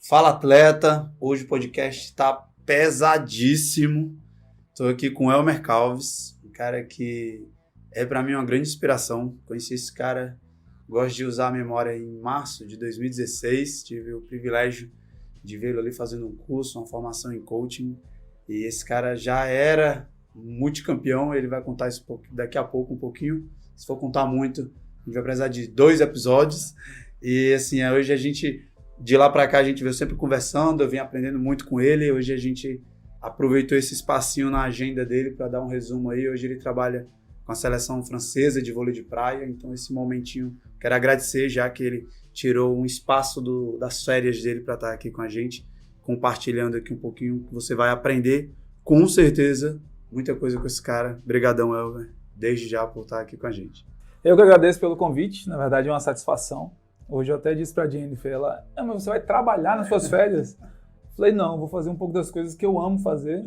Fala, atleta! Hoje o podcast está pesadíssimo. Estou aqui com o Elmer Calves, um cara que é para mim uma grande inspiração. Conheci esse cara, gosto de usar a memória em março de 2016. Tive o privilégio de vê-lo ali fazendo um curso, uma formação em coaching. E esse cara já era multicampeão. Ele vai contar isso daqui a pouco um pouquinho. Se for contar muito, a gente vai precisar de 2 episódios. E assim, hoje a gente... De lá para cá a gente veio sempre conversando, eu vim aprendendo muito com ele. Hoje a gente aproveitou esse espacinho na agenda dele para dar um resumo aí. Hoje ele trabalha com a seleção francesa de vôlei de praia, então esse momentinho quero agradecer, já que ele tirou um espaço das férias dele para estar aqui com a gente, compartilhando aqui um pouquinho que você vai aprender, com certeza, muita coisa com esse cara. Obrigadão, Elmer, desde já por estar aqui com a gente. Eu que agradeço pelo convite, na verdade é uma satisfação. Hoje eu até disse pra Jennifer, mas você vai trabalhar nas suas férias? Falei, não, vou fazer um pouco das coisas que eu amo fazer.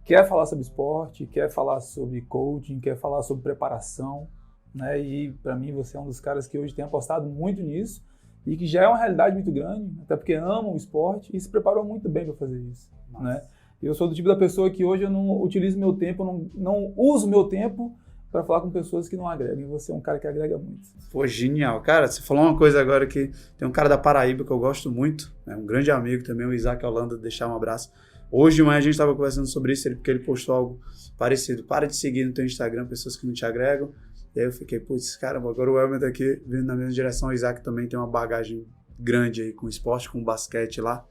Quer falar sobre esporte, quer falar sobre coaching, quer falar sobre preparação, né? E pra mim você é um dos caras que hoje tem apostado muito nisso e que já é uma realidade muito grande, até porque ama o esporte e se preparou muito bem para fazer isso, né? Eu sou do tipo da pessoa que hoje eu não utilizo meu tempo, não uso meu tempo para falar com pessoas que não agregam. E você é um cara que agrega muito. Pô, genial. Cara, você falou uma coisa agora que tem um cara da Paraíba que eu gosto muito, né? Um grande amigo também, o Isaac Holanda, deixar um abraço. Hoje de manhã a gente estava conversando sobre isso, porque ele postou algo parecido. Para de seguir no teu Instagram pessoas que não te agregam. E aí eu fiquei, putz, caramba, agora o Elmer tá aqui vindo na mesma direção. O Isaac também tem uma bagagem grande aí com esporte, com basquete lá.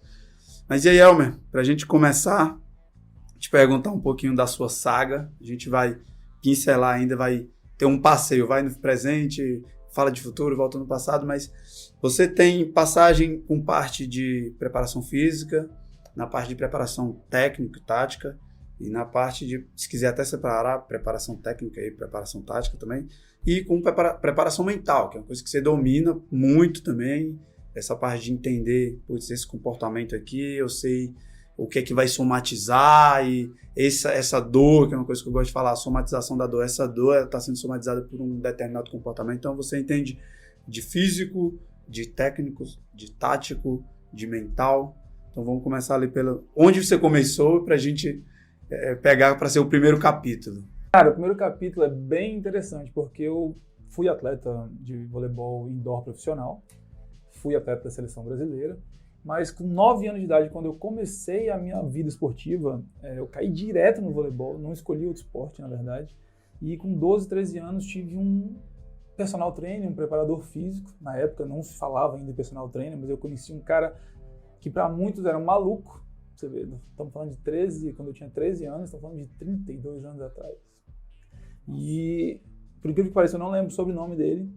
Mas e aí, Elmer, pra gente começar, te perguntar um pouquinho da sua saga. A gente vai pincelar ainda, vai ter um passeio, vai no presente, fala de futuro, volta no passado, mas você tem passagem com parte de preparação física, na parte de preparação técnica e tática, e na parte de, se quiser até separar, preparação técnica e preparação tática também, e com preparação mental, que é uma coisa que você domina muito também, essa parte de entender, putz, esse comportamento aqui, eu sei o que é que vai somatizar, e essa dor, que é uma coisa que eu gosto de falar, a somatização da dor, essa dor está sendo somatizada por um determinado comportamento, então você entende de físico, de técnico, de tático, de mental. Então vamos começar ali pelo onde você começou para a gente pegar para ser o primeiro capítulo. Cara, o primeiro capítulo é bem interessante, porque eu fui atleta de voleibol indoor profissional, fui atleta da seleção brasileira, mas com 9 anos de idade, quando eu comecei a minha vida esportiva, eu caí direto no voleibol, não escolhi outro esporte, na verdade. E com 12, 13 anos tive um personal trainer, um preparador físico. Na época não se falava ainda em personal trainer, mas eu conheci um cara que para muitos era um maluco. Você vê, estamos falando de 13, quando eu tinha 13 anos, estamos falando de 32 anos atrás. E, por incrível que pareça, eu não lembro sobre o nome dele,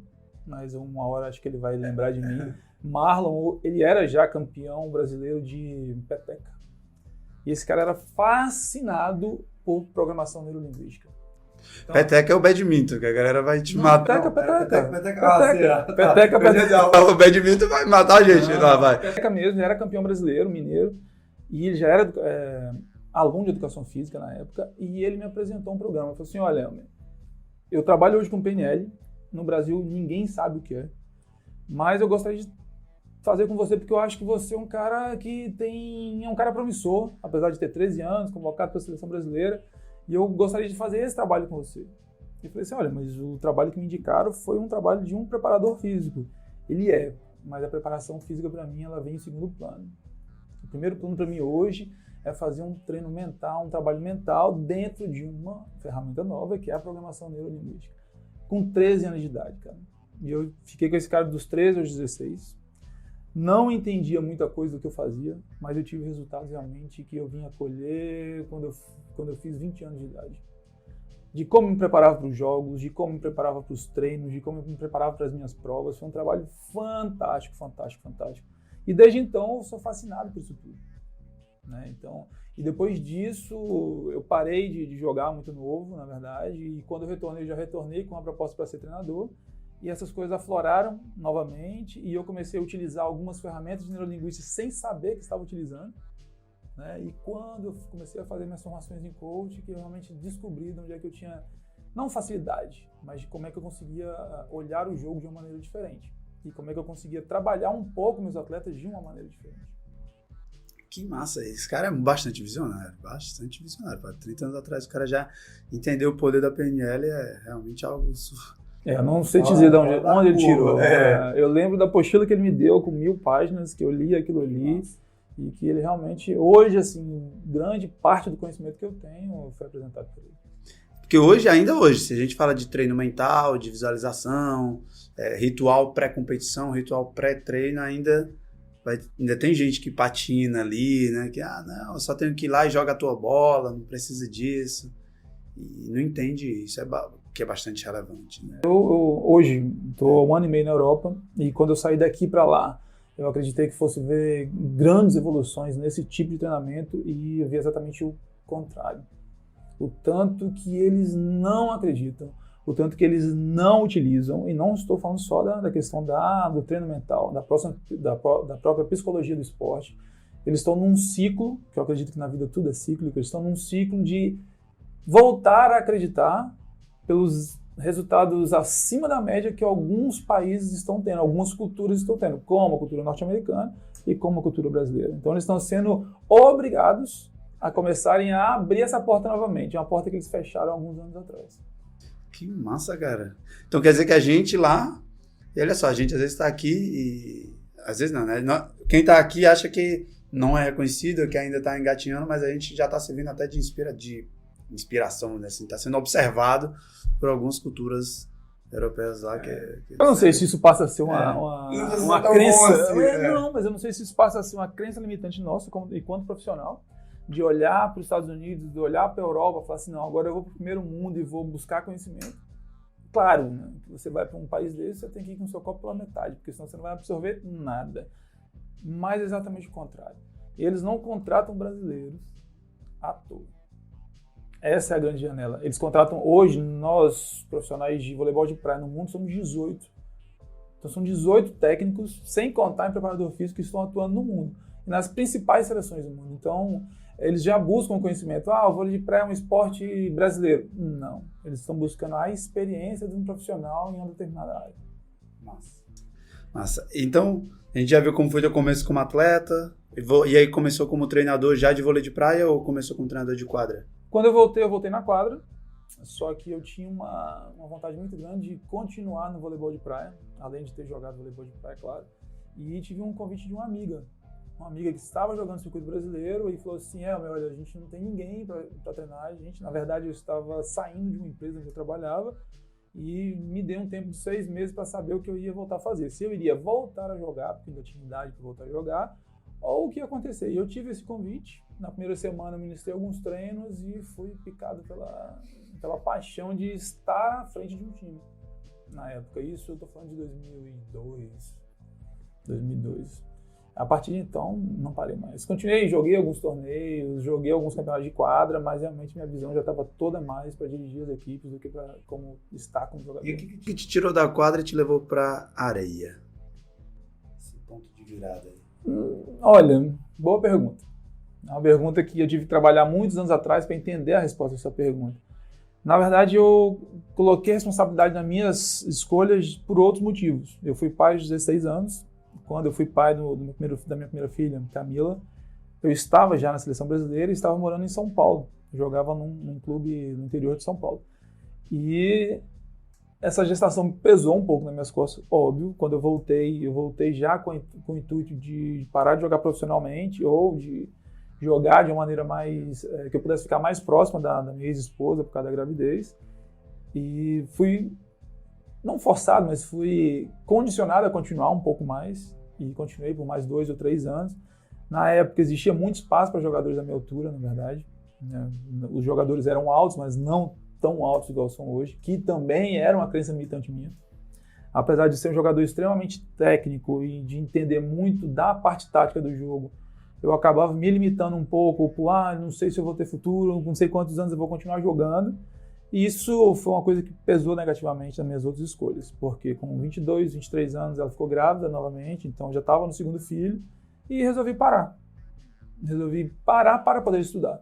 mas uma hora acho que ele vai lembrar de mim. Marlon, ele era já campeão brasileiro de peteca. E esse cara era fascinado por programação neurolinguística. Então, peteca é o badminton, que a galera vai te matar. Peteca. O badminton vai matar a gente. Lá, vai. Peteca mesmo, ele era campeão brasileiro, mineiro, e ele já era aluno de educação física na época, e ele me apresentou um programa. Ele falou assim, olha, eu trabalho hoje com PNL, no Brasil ninguém sabe o que é, mas eu gostaria de fazer com você, porque eu acho que você é um cara que é um cara promissor, apesar de ter 13 anos, convocado para a seleção brasileira, e eu gostaria de fazer esse trabalho com você. Eu falei assim, olha, mas o trabalho que me indicaram foi um trabalho de um preparador físico. Ele mas a preparação física para mim, ela vem em segundo plano. O primeiro plano para mim hoje é fazer um treino mental, um trabalho mental dentro de uma ferramenta nova, que é a programação neurolinguística. Com 13 anos de idade, cara. E eu fiquei com esse cara dos 13 aos 16. Não entendia muita coisa do que eu fazia, mas eu tive resultados realmente que eu vim a colher quando eu fiz 20 anos de idade. De como me preparava para os jogos, de como me preparava para os treinos, de como eu me preparava para as minhas provas. Foi um trabalho fantástico, fantástico, fantástico. E desde então eu sou fascinado por isso tudo, né? Então, e depois disso eu parei de jogar muito novo, na verdade, e quando eu já retornei com uma proposta para ser treinador. E essas coisas afloraram novamente e eu comecei a utilizar algumas ferramentas de neurolinguística sem saber que estava utilizando, né? E quando eu comecei a fazer minhas formações em coach, que eu realmente descobri de onde é que eu tinha, não facilidade, mas de como é que eu conseguia olhar o jogo de uma maneira diferente. E como é que eu conseguia trabalhar um pouco meus atletas de uma maneira diferente. Que massa, esse cara é bastante visionário. Há 30 anos atrás o cara já entendeu o poder da PNL, é realmente algo... Eu não sei te dizer de onde ele tirou. Eu lembro da apostila que ele me deu com 1000 páginas, que eu li aquilo ali. Nossa. E que ele realmente, hoje, assim, grande parte do conhecimento que eu tenho foi apresentado por ele. Porque ainda hoje, se a gente fala de treino mental, de visualização, ritual pré-competição, ritual pré-treino, ainda tem gente que patina ali, né? Que, não, eu só tenho que ir lá e joga a tua bola, não precisa disso. E não entende isso, que é bastante relevante, né? Eu hoje estou 1 ano e meio na Europa, e quando eu saí daqui para lá, eu acreditei que fosse ver grandes evoluções nesse tipo de treinamento, e eu vi exatamente o contrário. O tanto que eles não acreditam, o tanto que eles não utilizam, e não estou falando só da questão do treino mental, da própria psicologia do esporte. Eles estão num ciclo, que eu acredito que na vida tudo é cíclico, eles estão num ciclo de voltar a acreditar pelos resultados acima da média que alguns países estão tendo, algumas culturas estão tendo, como a cultura norte-americana e como a cultura brasileira. Então eles estão sendo obrigados a começarem a abrir essa porta novamente, uma porta que eles fecharam alguns anos atrás. Que massa, cara. Então quer dizer que a gente lá, e olha só, a gente às vezes está aqui e... Às vezes não, né? Quem está aqui acha que não é reconhecido, que ainda está engatinhando, mas a gente já está servindo até de inspiração, né? Assim, está sendo observado por algumas culturas europeias lá. Eu não sei se isso passa a ser uma crença. Não, mas eu não sei se isso passa a ser uma crença limitante nossa, enquanto profissional, de olhar para os Estados Unidos, de olhar para a Europa e falar assim, não, agora eu vou para o primeiro mundo e vou buscar conhecimento. Claro, né? Você vai para um país desse, você tem que ir com o seu copo pela metade, porque senão você não vai absorver nada. Mas exatamente o contrário. Eles não contratam brasileiros à toa. Essa é a grande janela. Eles contratam hoje, nós, profissionais de voleibol de praia no mundo, somos 18. Então são 18 técnicos, sem contar em preparador físico, que estão atuando no mundo. Nas principais seleções do mundo. Então, eles já buscam conhecimento. O vôlei de praia é um esporte brasileiro. Não. Eles estão buscando a experiência de um profissional em uma determinada área. Massa. Então, a gente já viu como foi o começo como atleta, e aí começou como treinador já de vôlei de praia ou começou como treinador de quadra? Quando eu voltei na quadra, só que eu tinha uma vontade muito grande de continuar no voleibol de praia, além de ter jogado voleibol de praia, claro. E tive um convite de uma amiga que estava jogando no circuito brasileiro e falou assim, olha, a gente não tem ninguém para treinar, na verdade eu estava saindo de uma empresa onde eu trabalhava e me deu um tempo de 6 meses para saber o que eu ia voltar a fazer, se eu iria voltar a jogar, porque ainda tinha idade para voltar a jogar, ou o que ia acontecer. E eu tive esse convite, na primeira semana eu ministrei alguns treinos e fui picado pela paixão de estar à frente de um time. Na época, isso eu estou falando de 2002. A partir de então, não parei mais. Continuei, joguei alguns torneios, joguei alguns campeonatos de quadra, mas realmente minha visão já estava toda mais para dirigir as equipes do que para como estar como jogador. E o que te tirou da quadra e te levou para a areia? Esse ponto de virada aí. Olha, boa pergunta. É uma pergunta que eu tive que trabalhar muitos anos atrás para entender a resposta dessa pergunta. Na verdade, eu coloquei a responsabilidade nas minhas escolhas por outros motivos. Eu fui pai aos 16 anos. Quando eu fui pai da minha primeira filha, Camila, eu estava já na seleção brasileira e estava morando em São Paulo. Eu jogava num clube no interior de São Paulo. E essa gestação pesou um pouco nas minhas costas, óbvio. Quando eu voltei já com o intuito de parar de jogar profissionalmente ou de jogar de uma maneira mais... que eu pudesse ficar mais próxima da minha ex-esposa por causa da gravidez. E fui, não forçado, mas fui condicionado a continuar um pouco mais. E continuei por mais 2 ou 3 anos. Na época existia muito espaço para jogadores da minha altura, na verdade. Os jogadores eram altos, mas não tão altos igual são hoje, que também era uma crença limitante minha. Apesar de ser um jogador extremamente técnico e de entender muito da parte tática do jogo, eu acabava me limitando um pouco por, não sei se eu vou ter futuro, não sei quantos anos eu vou continuar jogando. E isso foi uma coisa que pesou negativamente nas minhas outras escolhas, porque com 22, 23 anos ela ficou grávida novamente, então já estava no segundo filho, e resolvi parar. Resolvi parar para poder estudar.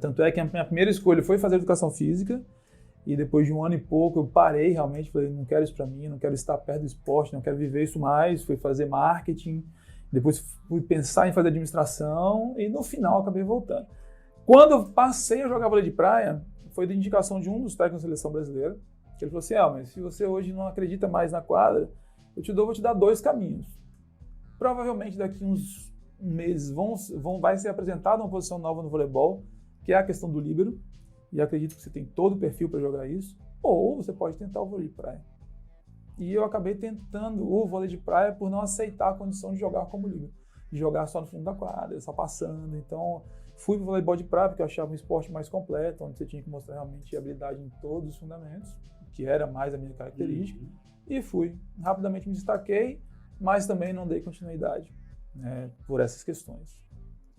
Tanto é que a minha primeira escolha foi fazer educação física, e depois de 1 ano e pouco eu parei realmente, falei, não quero isso para mim, não quero estar perto do esporte, não quero viver isso mais, fui fazer marketing, Depois fui pensar em fazer administração e no final acabei voltando. Quando eu passei a jogar vôlei de praia, foi de indicação de um dos técnicos da seleção brasileira, que ele falou assim, mas se você hoje não acredita mais na quadra, vou te dar 2 caminhos. Provavelmente daqui uns meses vai ser apresentada uma posição nova no voleibol, que é a questão do líbero, e acredito que você tem todo o perfil para jogar isso, ou você pode tentar o vôlei de praia. E eu acabei tentando o vôlei de praia por não aceitar a condição de jogar como líbero, de jogar só no fundo da quadra, só passando. Então, fui para o voleibol de praia porque eu achava um esporte mais completo, onde você tinha que mostrar realmente habilidade em todos os fundamentos, que era mais a minha característica, e fui. Rapidamente me destaquei, mas também não dei continuidade, né, por essas questões.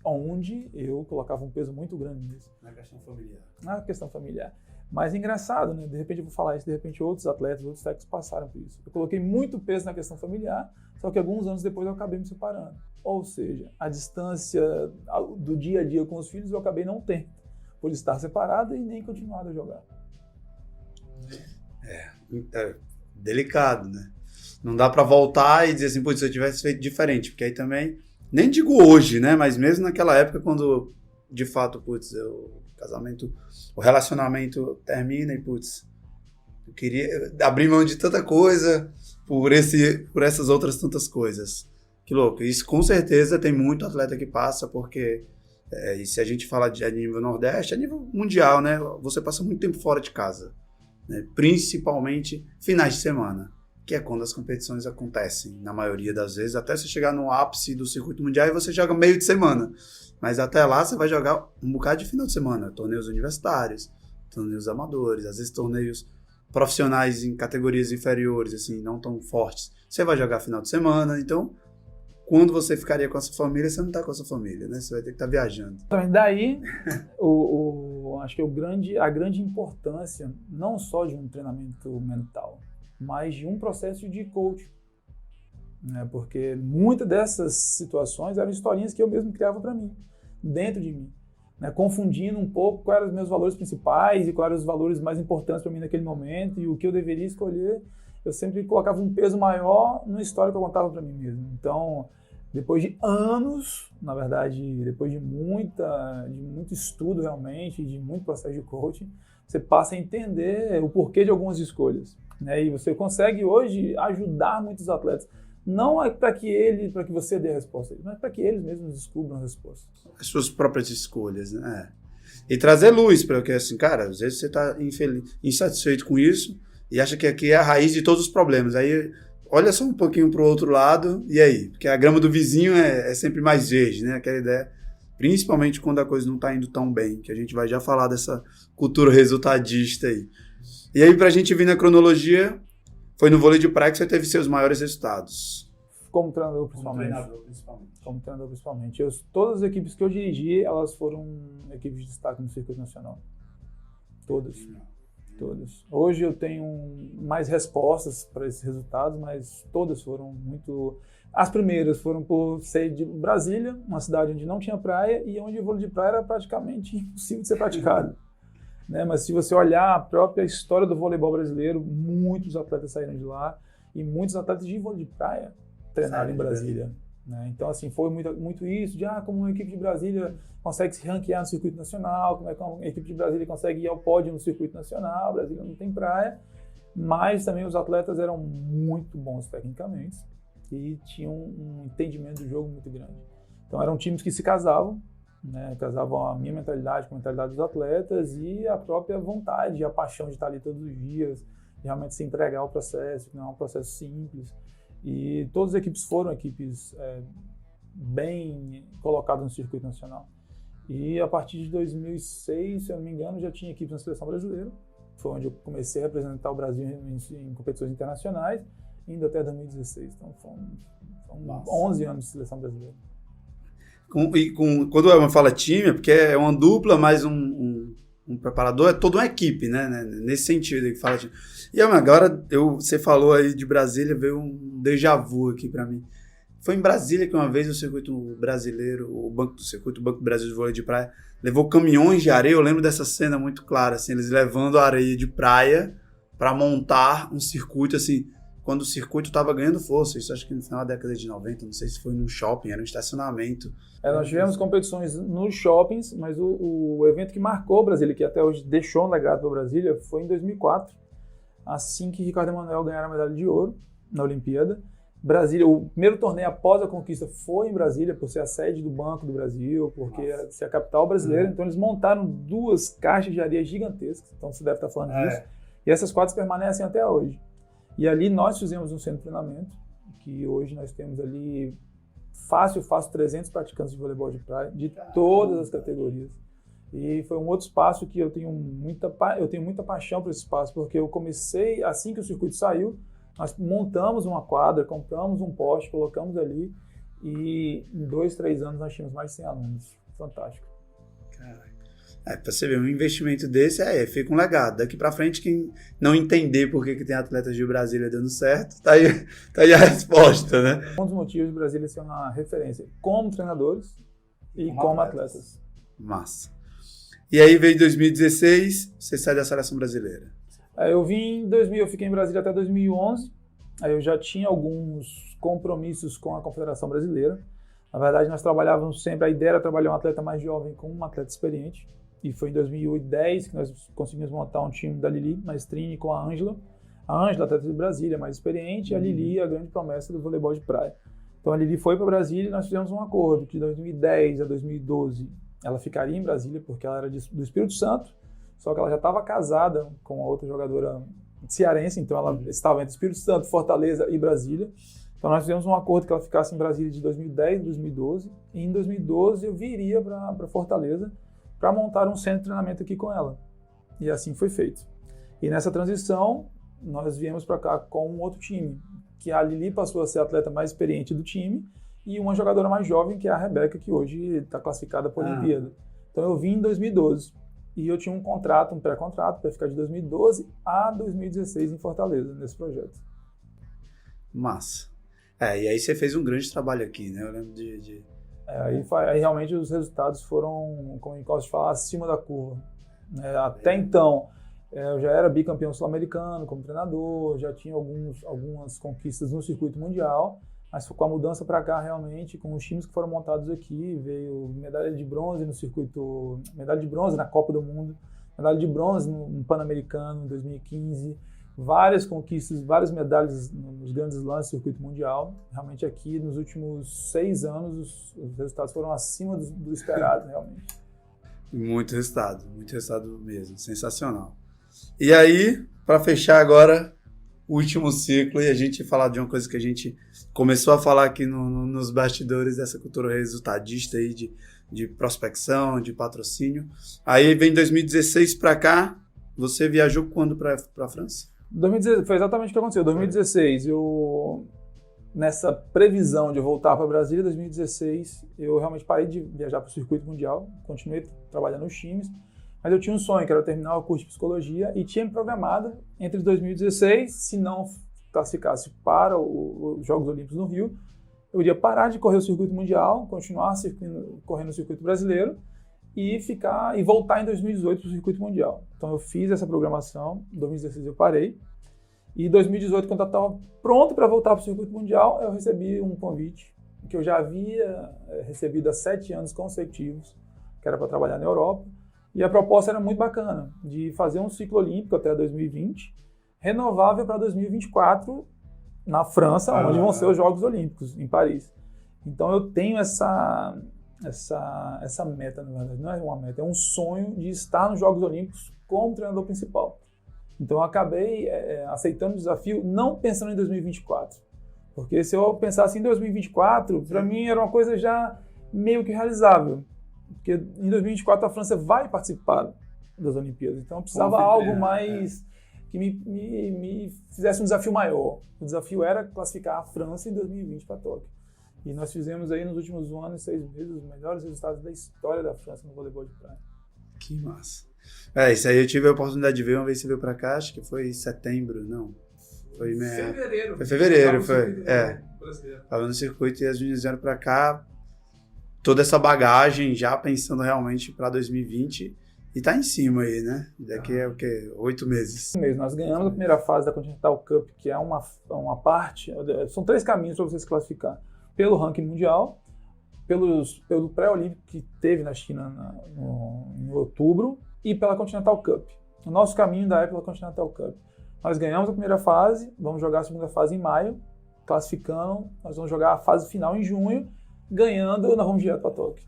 Onde eu colocava um peso muito grande nisso. Na questão familiar. Na questão familiar. Mas engraçado, né? De repente eu vou falar isso, de repente outros atletas, outros técnicos passaram por isso. Eu coloquei muito peso na questão familiar, só que alguns anos depois eu acabei me separando. Ou seja, a distância do dia a dia com os filhos eu acabei não tendo, por estar separado e nem continuado a jogar. É delicado, né? Não dá pra voltar e dizer assim, putz, se eu tivesse feito diferente, porque aí também, nem digo hoje, né? Mas mesmo naquela época, quando de fato, putz, o relacionamento termina e, putz, eu queria abrir mão de tanta coisa por essas outras tantas coisas. Que louco. Isso com certeza tem muito atleta que passa, porque e se a gente fala a nível Nordeste, a nível mundial, né? Você passa muito tempo fora de casa, né? Principalmente finais de semana, que é quando as competições acontecem, na maioria das vezes, até você chegar no ápice do circuito mundial e você joga meio de semana. Mas até lá você vai jogar um bocado de final de semana, torneios universitários, torneios amadores, às vezes torneios profissionais em categorias inferiores, assim, não tão fortes. Você vai jogar final de semana, então quando você ficaria com a sua família, você não está com a sua família, né? Você vai ter que estar viajando. Então, daí, acho que a grande importância, não só de um treinamento mental, mas de um processo de coaching, né? Porque muitas dessas situações eram historinhas que eu mesmo criava para mim, dentro de mim, né? Confundindo um pouco quais eram os meus valores principais e quais eram os valores mais importantes para mim naquele momento e o que eu deveria escolher. Eu sempre colocava um peso maior na história que eu contava para mim mesmo. Então, depois de anos, na verdade, depois de muito estudo realmente, de muito processo de coaching, você passa a entender o porquê de algumas escolhas, né? E você consegue hoje ajudar muitos atletas. Não é para que você dê a resposta, mas para que eles mesmos descubram as respostas. As suas próprias escolhas, né? E trazer luz para o que, assim, cara, às vezes você está insatisfeito com isso e acha que aqui é a raiz de todos os problemas. Aí olha só um pouquinho para o outro lado e aí? Porque a grama do vizinho é sempre mais verde, né? Aquela ideia, principalmente quando a coisa não está indo tão bem, que a gente vai já falar dessa cultura resultadista aí. E aí, para a gente vir na cronologia, foi no vôlei de praia que você teve seus maiores resultados. Como treinador, principalmente. Todas as equipes que eu dirigi, elas foram equipes de destaque no circuito nacional. Todas. Hoje eu tenho mais respostas para esses resultados, mas todas foram muito... As primeiras foram por ser de Brasília, uma cidade onde não tinha praia e onde o vôlei de praia era praticamente impossível de ser praticado. Né? Mas se você olhar a própria história do voleibol brasileiro, muitos atletas saíram de lá e muitos atletas de vôlei de praia treinaram em Brasília. Né? Então, assim, foi muito isso de como uma equipe de Brasília consegue se ranquear no circuito nacional, como é que uma equipe de Brasília consegue ir ao pódio no circuito nacional, Brasília não tem praia, mas também os atletas eram muito bons tecnicamente e tinham um entendimento do jogo muito grande. Então, eram times que se casavam, né? Casavam a minha mentalidade com a mentalidade dos atletas e a própria vontade, a paixão de estar ali todos os dias, de realmente se entregar ao processo, que não é um processo simples. E todas as equipes foram equipes bem colocadas no circuito nacional. E a partir de 2006, se eu não me engano, já tinha equipes na seleção brasileira. Foi onde eu comecei a representar o Brasil em competições internacionais, indo até 2016. Então foram 11 anos de seleção brasileira. Quando eu falo time, é porque é uma dupla, mais um preparador, é toda uma equipe, né? Nesse sentido que fala time. E agora, você falou aí de Brasília, veio um déjà vu aqui para mim. Foi em Brasília que uma vez o circuito brasileiro, o Banco do Brasil de Vôlei de Praia, levou caminhões de areia. Eu lembro dessa cena muito clara, assim, eles levando a areia de praia para montar um circuito, assim, quando o circuito estava ganhando força, isso acho que no final da década de 90, não sei se foi num shopping, era um estacionamento. Nós tivemos competições nos shoppings, mas o evento que marcou Brasília, que até hoje deixou um legado para Brasília, foi em 2004, assim que Ricardo Emanuel ganharam a medalha de ouro na Olimpíada. Brasília, o primeiro torneio após a conquista foi em Brasília, por ser a sede do Banco do Brasil, porque ser a capital brasileira. Então eles montaram 2 caixas de areia gigantescas, então você deve estar falando disso. E essas quadras permanecem até hoje. E ali nós fizemos um centro de treinamento, que hoje nós temos ali fácil 300 praticantes de voleibol de praia, de todas as categorias. E foi um outro espaço que eu tenho muita paixão por esse espaço, porque eu comecei, assim que o circuito saiu, nós montamos uma quadra, compramos um poste, colocamos ali e em 2, 3 anos nós tínhamos mais de 100 alunos. Fantástico. Caraca. Pra você ver, um investimento desse fica um legado. Daqui pra frente, quem não entender por que tem atletas de Brasília dando certo, tá aí a resposta, né? Um dos motivos de Brasília ser uma referência como treinadores e como atletas. Massa. E aí veio em 2016, você sai da seleção brasileira. Eu vim em 2000, eu fiquei em Brasília até 2011, aí eu já tinha alguns compromissos com a Confederação Brasileira. Na verdade, nós trabalhávamos sempre, a ideia era trabalhar um atleta mais jovem com um atleta experiente, e foi em 2010 que nós conseguimos montar um time da Lili Maestrini com a Ângela. A Ângela, atleta de Brasília, mais experiente, e a Lili, a grande promessa do voleibol de praia. Então a Lili foi para Brasília e nós fizemos um acordo que de 2010 a 2012 ela ficaria em Brasília, porque ela era do Espírito Santo, só que ela já estava casada com a outra jogadora cearense, então ela estava entre Espírito Santo, Fortaleza e Brasília. Então nós fizemos um acordo que ela ficasse em Brasília de 2010 a 2012, e em 2012 eu viria para Fortaleza para montar um centro de treinamento aqui com ela. E assim foi feito. E nessa transição, nós viemos para cá com um outro time, que a Lili passou a ser a atleta mais experiente do time, e uma jogadora mais jovem, que é a Rebeca, que hoje está classificada para a Olimpíada. Então eu vim em 2012. E eu tinha um pré-contrato, para ficar de 2012 a 2016 em Fortaleza, nesse projeto. Massa. E aí você fez um grande trabalho aqui, né? Eu lembro Aí realmente os resultados foram, como eu gosto de falar, acima da curva. Até então, eu já era bicampeão sul-americano como treinador, já tinha algumas conquistas no circuito mundial, mas com a mudança para cá, realmente, com os times que foram montados aqui, veio medalha de bronze no circuito, medalha de bronze na Copa do Mundo, medalha de bronze no Pan-Americano em 2015, várias conquistas, várias medalhas nos grandes slams do circuito mundial. Realmente aqui, nos últimos 6 anos, os resultados foram acima do esperado, realmente. Muito resultado mesmo, sensacional. E aí, para fechar agora o último ciclo e a gente falar de uma coisa que a gente começou a falar aqui nos bastidores dessa cultura resultadista aí de prospecção, de patrocínio. Aí vem 2016 para cá, você viajou quando para a França? 2016, foi exatamente o que aconteceu. 2016, nessa previsão de voltar para Brasília, 2016, eu realmente parei de viajar para o circuito mundial, continuei trabalhando nos times, mas eu tinha um sonho, que era terminar o curso de psicologia, e tinha me programado entre 2016, se não classificasse para os Jogos Olímpicos no Rio, eu iria parar de correr o circuito mundial, continuar correndo o circuito brasileiro e voltar em 2018 para o circuito mundial. Então eu fiz essa programação, em 2016 eu parei, e em 2018, quando eu estava pronto para voltar para o circuito mundial, eu recebi um convite que eu já havia recebido há 7 anos consecutivos, que era para trabalhar na Europa. E a proposta era muito bacana, de fazer um ciclo olímpico até 2020, renovável para 2024 na França, onde vão ser os Jogos Olímpicos, em Paris. Então eu tenho essa meta, na verdade, não é uma meta, é um sonho de estar nos Jogos Olímpicos como treinador principal. Então eu acabei aceitando o desafio, não pensando em 2024. Porque se eu pensasse em 2024, para mim era uma coisa já meio que realizável. Porque em 2024 a França vai participar das Olimpíadas, então eu precisava algo mais que me fizesse um desafio maior. O desafio era classificar a França em 2020 para Tóquio. E nós fizemos aí nos últimos anos, 6 meses, os melhores resultados da história da França no voleibol de praia. Que massa. Isso aí eu tive a oportunidade de ver uma vez que você veio para cá, acho que foi em setembro, não? Foi fevereiro. Foi fevereiro, foi. Tava no circuito e as meninas vieram para cá, toda essa bagagem, já pensando realmente para 2020. E tá em cima aí, né? Daqui é o quê? 8 meses. Nós ganhamos a primeira fase da Continental Cup, que é uma parte... São 3 caminhos para você se classificar. Pelo ranking mundial, pelo pré-olímpico que teve na China em outubro, e pela Continental Cup. O nosso caminho ainda é pela Continental Cup. Nós ganhamos a primeira fase, vamos jogar a segunda fase em maio, classificando, nós vamos jogar a fase final em junho, ganhando, nós vamos direto para Tóquio.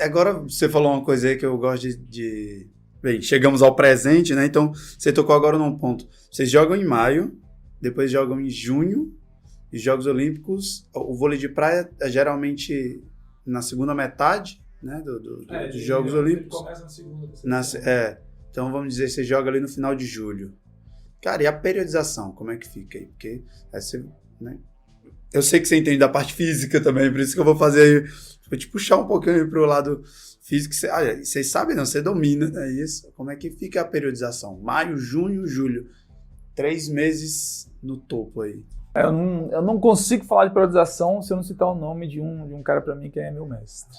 Agora você falou uma coisa aí que eu gosto de... Bem, chegamos ao presente, né? Então, você tocou agora num ponto. Vocês jogam em maio, depois jogam em junho, e Jogos Olímpicos, o vôlei de praia é geralmente na segunda metade, né, dos Jogos Olímpicos. Ele começa na segunda. Então, vamos dizer, você joga ali no final de julho. Cara, e a periodização, como é que fica aí? Porque aí você, né? Eu sei que você entende da parte física também, por isso que eu vou fazer aí, vou te puxar um pouquinho para o lado físico. Vocês sabem, não, você domina, né, isso. Como é que fica a periodização? Maio, junho, julho. 3 meses no topo aí. Eu não consigo falar de periodização se eu não citar o nome de um cara para mim que é meu mestre.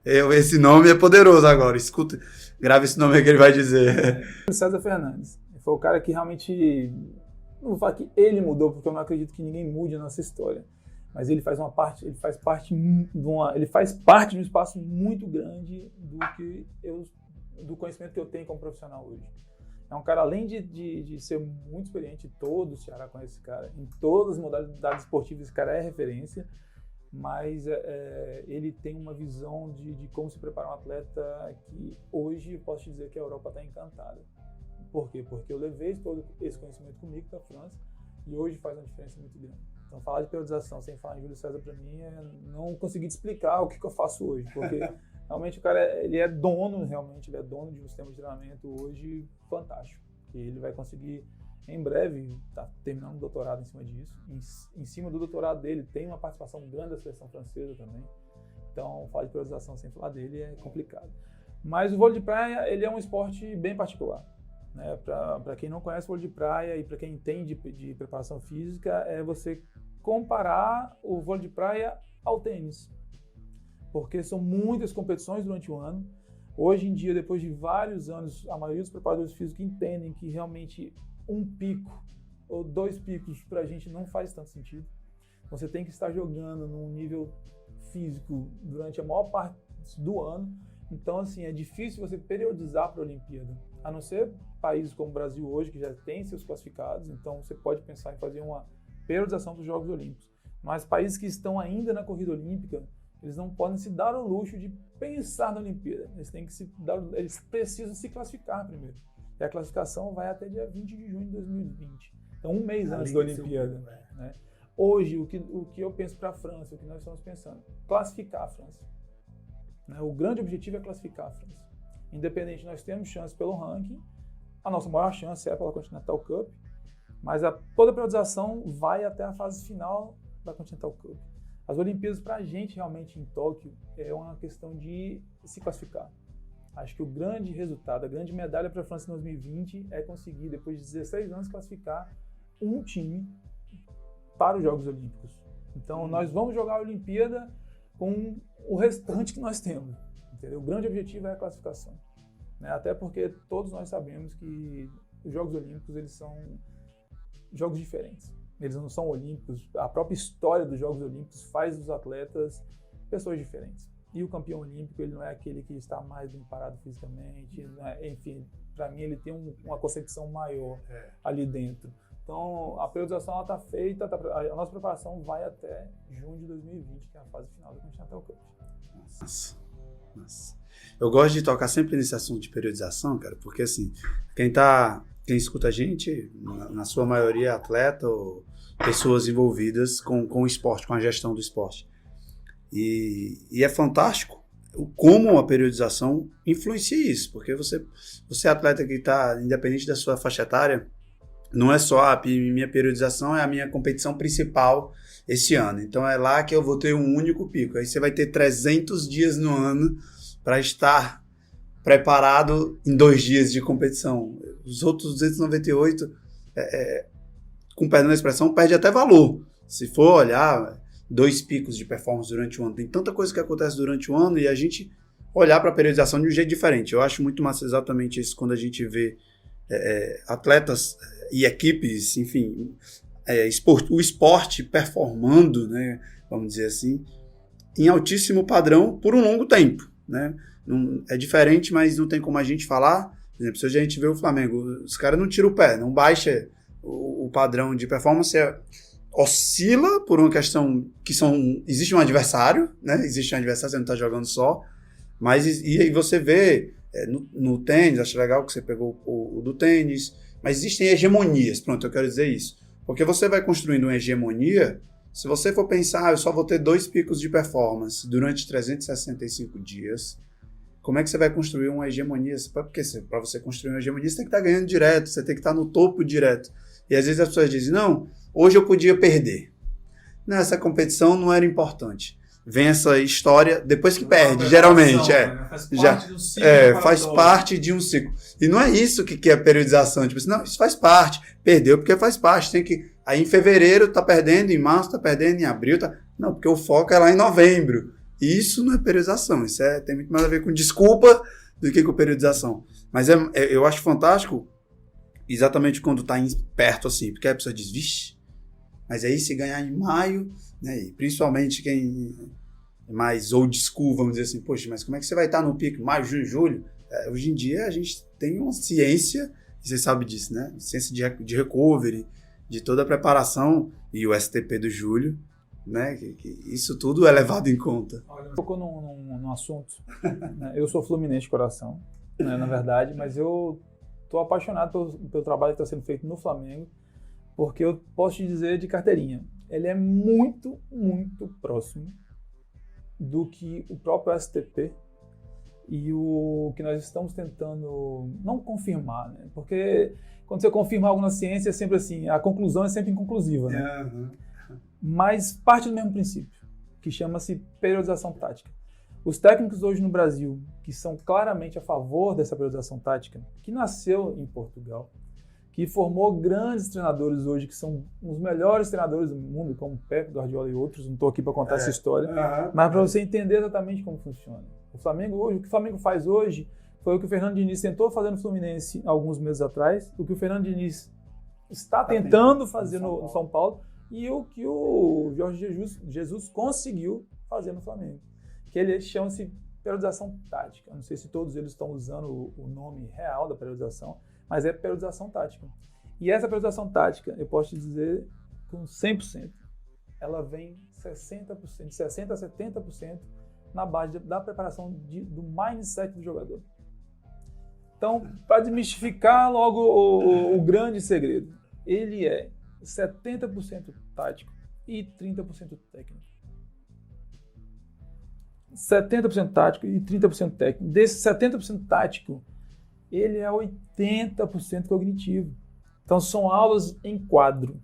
Esse nome é poderoso agora. Escuta, grava esse nome aí que ele vai dizer. César Fernandes. Foi o cara que realmente... Não vou falar que ele mudou, porque eu não acredito que ninguém mude a nossa história. Mas ele faz parte de um espaço muito grande do conhecimento que eu tenho como profissional hoje. É um cara, além de ser muito experiente, todo o Ceará conhece esse cara. Em todas as modalidades esportivas, esse cara é referência. Mas ele tem uma visão de como se preparar um atleta que hoje eu posso te dizer que a Europa está encantada. Por quê? Porque eu levei todo esse conhecimento comigo para a França e hoje faz uma diferença muito grande. Então, falar de periodização sem falar em Júlio César, para mim, é não conseguir te explicar o que eu faço hoje, porque realmente o cara ele é dono de um sistema de treinamento hoje fantástico. E ele vai conseguir, em breve, tá terminando o doutorado em cima disso. Em cima do doutorado dele, tem uma participação grande da seleção francesa também. Então, falar de periodização sem falar dele é complicado. Mas o vôlei de praia, ele é um esporte bem particular. Né? Para quem não conhece o vôlei de praia e para quem entende de preparação física, é você comparar o vôlei de praia ao tênis. Porque são muitas competições durante o ano. Hoje em dia, depois de vários anos, a maioria dos preparadores físicos entendem que realmente um pico ou 2 picos para a gente não faz tanto sentido. Você tem que estar jogando num nível físico durante a maior parte do ano. Então, assim, é difícil você periodizar para a Olimpíada. A não ser países como o Brasil hoje, que já tem seus classificados. Então, você pode pensar em fazer uma periodização dos Jogos Olímpicos. Mas países que estão ainda na corrida olímpica, eles não podem se dar o luxo de pensar na Olimpíada. Eles precisam se classificar primeiro. E a classificação vai até dia 20 de junho de 2020. Então, um mês antes da Olimpíada. Né? Hoje, o que eu penso para a França, o que nós estamos pensando, classificar a França. Né? O grande objetivo é classificar a França. Independente, nós temos chance pelo ranking, a nossa maior chance é pela Continental Cup, mas toda a periodização vai até a fase final da Continental Cup. As Olimpíadas, para a gente, realmente, em Tóquio, é uma questão de se classificar. Acho que o grande resultado, a grande medalha para a França em 2020 é conseguir, depois de 16 anos, classificar um time para os Jogos Olímpicos. Então, nós vamos jogar a Olimpíada com o restante que nós temos. Entendeu? O grande objetivo é a classificação. Né? Até porque todos nós sabemos que os Jogos Olímpicos eles são jogos diferentes. Eles não são olímpicos. A própria história dos Jogos Olímpicos faz dos atletas pessoas diferentes. E o campeão olímpico ele não é aquele que está mais bem parado fisicamente. Né? Enfim, para mim ele tem uma concepção maior ali dentro. Então, a periodização está feita, a nossa preparação vai até junho de 2020, que é a fase final da Continental Cup. Nossa. Eu gosto de tocar sempre nesse assunto de periodização, cara, porque assim, quem escuta a gente, na sua maioria é atleta ou pessoas envolvidas com o esporte, com a gestão do esporte. E é fantástico como a periodização influencia isso, porque você é atleta que está, independente da sua faixa etária, não é só a minha periodização, é a minha competição principal esse ano. Então é lá que eu vou ter um único pico. Aí você vai ter 300 dias no ano para estar preparado em 2 dias de competição. Os outros 298, com perdão da expressão, perde até valor. Se for olhar 2 picos de performance durante o ano, tem tanta coisa que acontece durante o ano e a gente olhar para a periodização de um jeito diferente. Eu acho muito massa exatamente isso quando a gente vê atletas e equipes, enfim, o esporte performando, né, vamos dizer assim, em altíssimo padrão por um longo tempo, né? É diferente, mas não tem como a gente falar. Por exemplo, se hoje a gente vê o Flamengo, os caras não tiram o pé, não baixa o padrão de performance, oscila por uma questão que existe um adversário, né? Existe um adversário, você não está jogando só, mas e aí você vê no tênis, acho legal que você pegou o do tênis, mas existem hegemonias, pronto, eu quero dizer isso. Porque você vai construindo uma hegemonia, se você for pensar, eu só vou ter 2 picos de performance durante 365 dias, como é que você vai construir uma hegemonia? Porque para você construir uma hegemonia, você tem que estar ganhando direto, você tem que estar no topo direto. E às vezes as pessoas dizem, não, hoje eu podia perder. Não, essa competição não era importante. Vem essa história, depois que perde, geralmente. Faz parte de um ciclo. E não é isso que é periodização. Tipo assim, não, isso faz parte. Perdeu porque faz parte. Tem que. Aí em fevereiro tá perdendo, em março tá perdendo, em abril tá. Não, porque o foco é lá em novembro. E isso não é periodização. Isso tem muito mais a ver com desculpa do que com periodização. Mas eu acho fantástico exatamente quando tá perto assim. Porque a pessoa diz, vixe, mas aí se ganhar em maio, né, e principalmente quem é mais old school, vamos dizer assim, poxa, mas como é que você vai estar no pico? Maio, junho, julho? Hoje em dia a gente tem uma ciência, e você sabe disso, né? Ciência de recovery, de toda a preparação, e o STP do Júlio, né? Que isso tudo é levado em conta. Tocou num assunto, né? Eu sou fluminense de coração, né, na verdade, mas eu estou apaixonado pelo trabalho que está sendo feito no Flamengo, porque eu posso te dizer de carteirinha, ele é muito, muito próximo do que o próprio STP e o que nós estamos tentando não confirmar, né? Porque quando você confirma algo na ciência é sempre assim, a conclusão é sempre inconclusiva, né? Uhum. Mas parte do mesmo princípio, que chama-se periodização tática. Os técnicos hoje no Brasil, que são claramente a favor dessa periodização tática, que nasceu em Portugal, que formou grandes treinadores hoje, que são os melhores treinadores do mundo, como Pep Guardiola e outros, não estou aqui para contar essa história, mas para você entender exatamente como funciona. O Flamengo hoje, o que o Flamengo faz hoje, foi o que o Fernando Diniz tentou fazer no Fluminense alguns meses atrás, o que o Fernando Diniz está tentando fazer no São Paulo, e o que o Jorge Jesus conseguiu fazer no Flamengo, que ele chama-se periodização tática. Não sei se todos eles estão usando o nome real da periodização, mas é periodização tática. E essa periodização tática, eu posso te dizer com 100%, ela vem 60%, de 60% a 70% na base da preparação do mindset do jogador. Então, para desmistificar logo o grande segredo, ele é 70% tático e 30% técnico. 70% tático e 30% técnico. Desse 70% tático, ele é 80% cognitivo. Então, são aulas em quadro.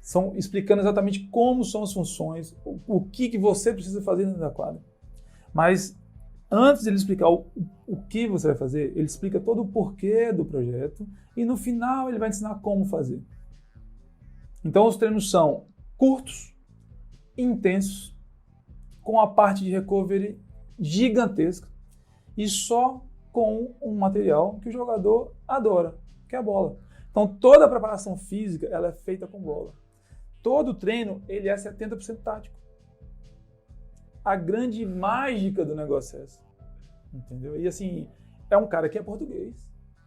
São explicando exatamente como são as funções, o que você precisa fazer dentro da quadra. Mas, antes de ele explicar o que você vai fazer, ele explica todo o porquê do projeto e, no final, ele vai ensinar como fazer. Então, os treinos são curtos, intensos, com a parte de recovery gigantesca e só com um material que o jogador adora, que é a bola. Então, toda a preparação física ela é feita com bola. Todo treino ele é 70% tático. A grande mágica do negócio é essa. Entendeu? E assim, é um cara que é português,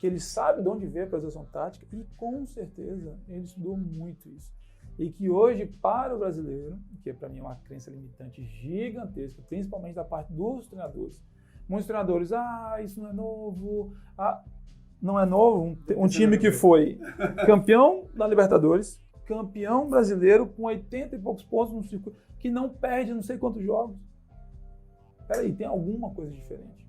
que ele sabe de onde veio a periodização tática e com certeza ele estudou muito isso. E que hoje, para o brasileiro, que para mim é uma crença limitante gigantesca, principalmente da parte dos treinadores, muitos treinadores, isso não é novo, não é novo, um time que foi campeão da Libertadores, campeão brasileiro com 80 e poucos pontos no circuito, que não perde não sei quantos jogos. Peraí, tem alguma coisa diferente.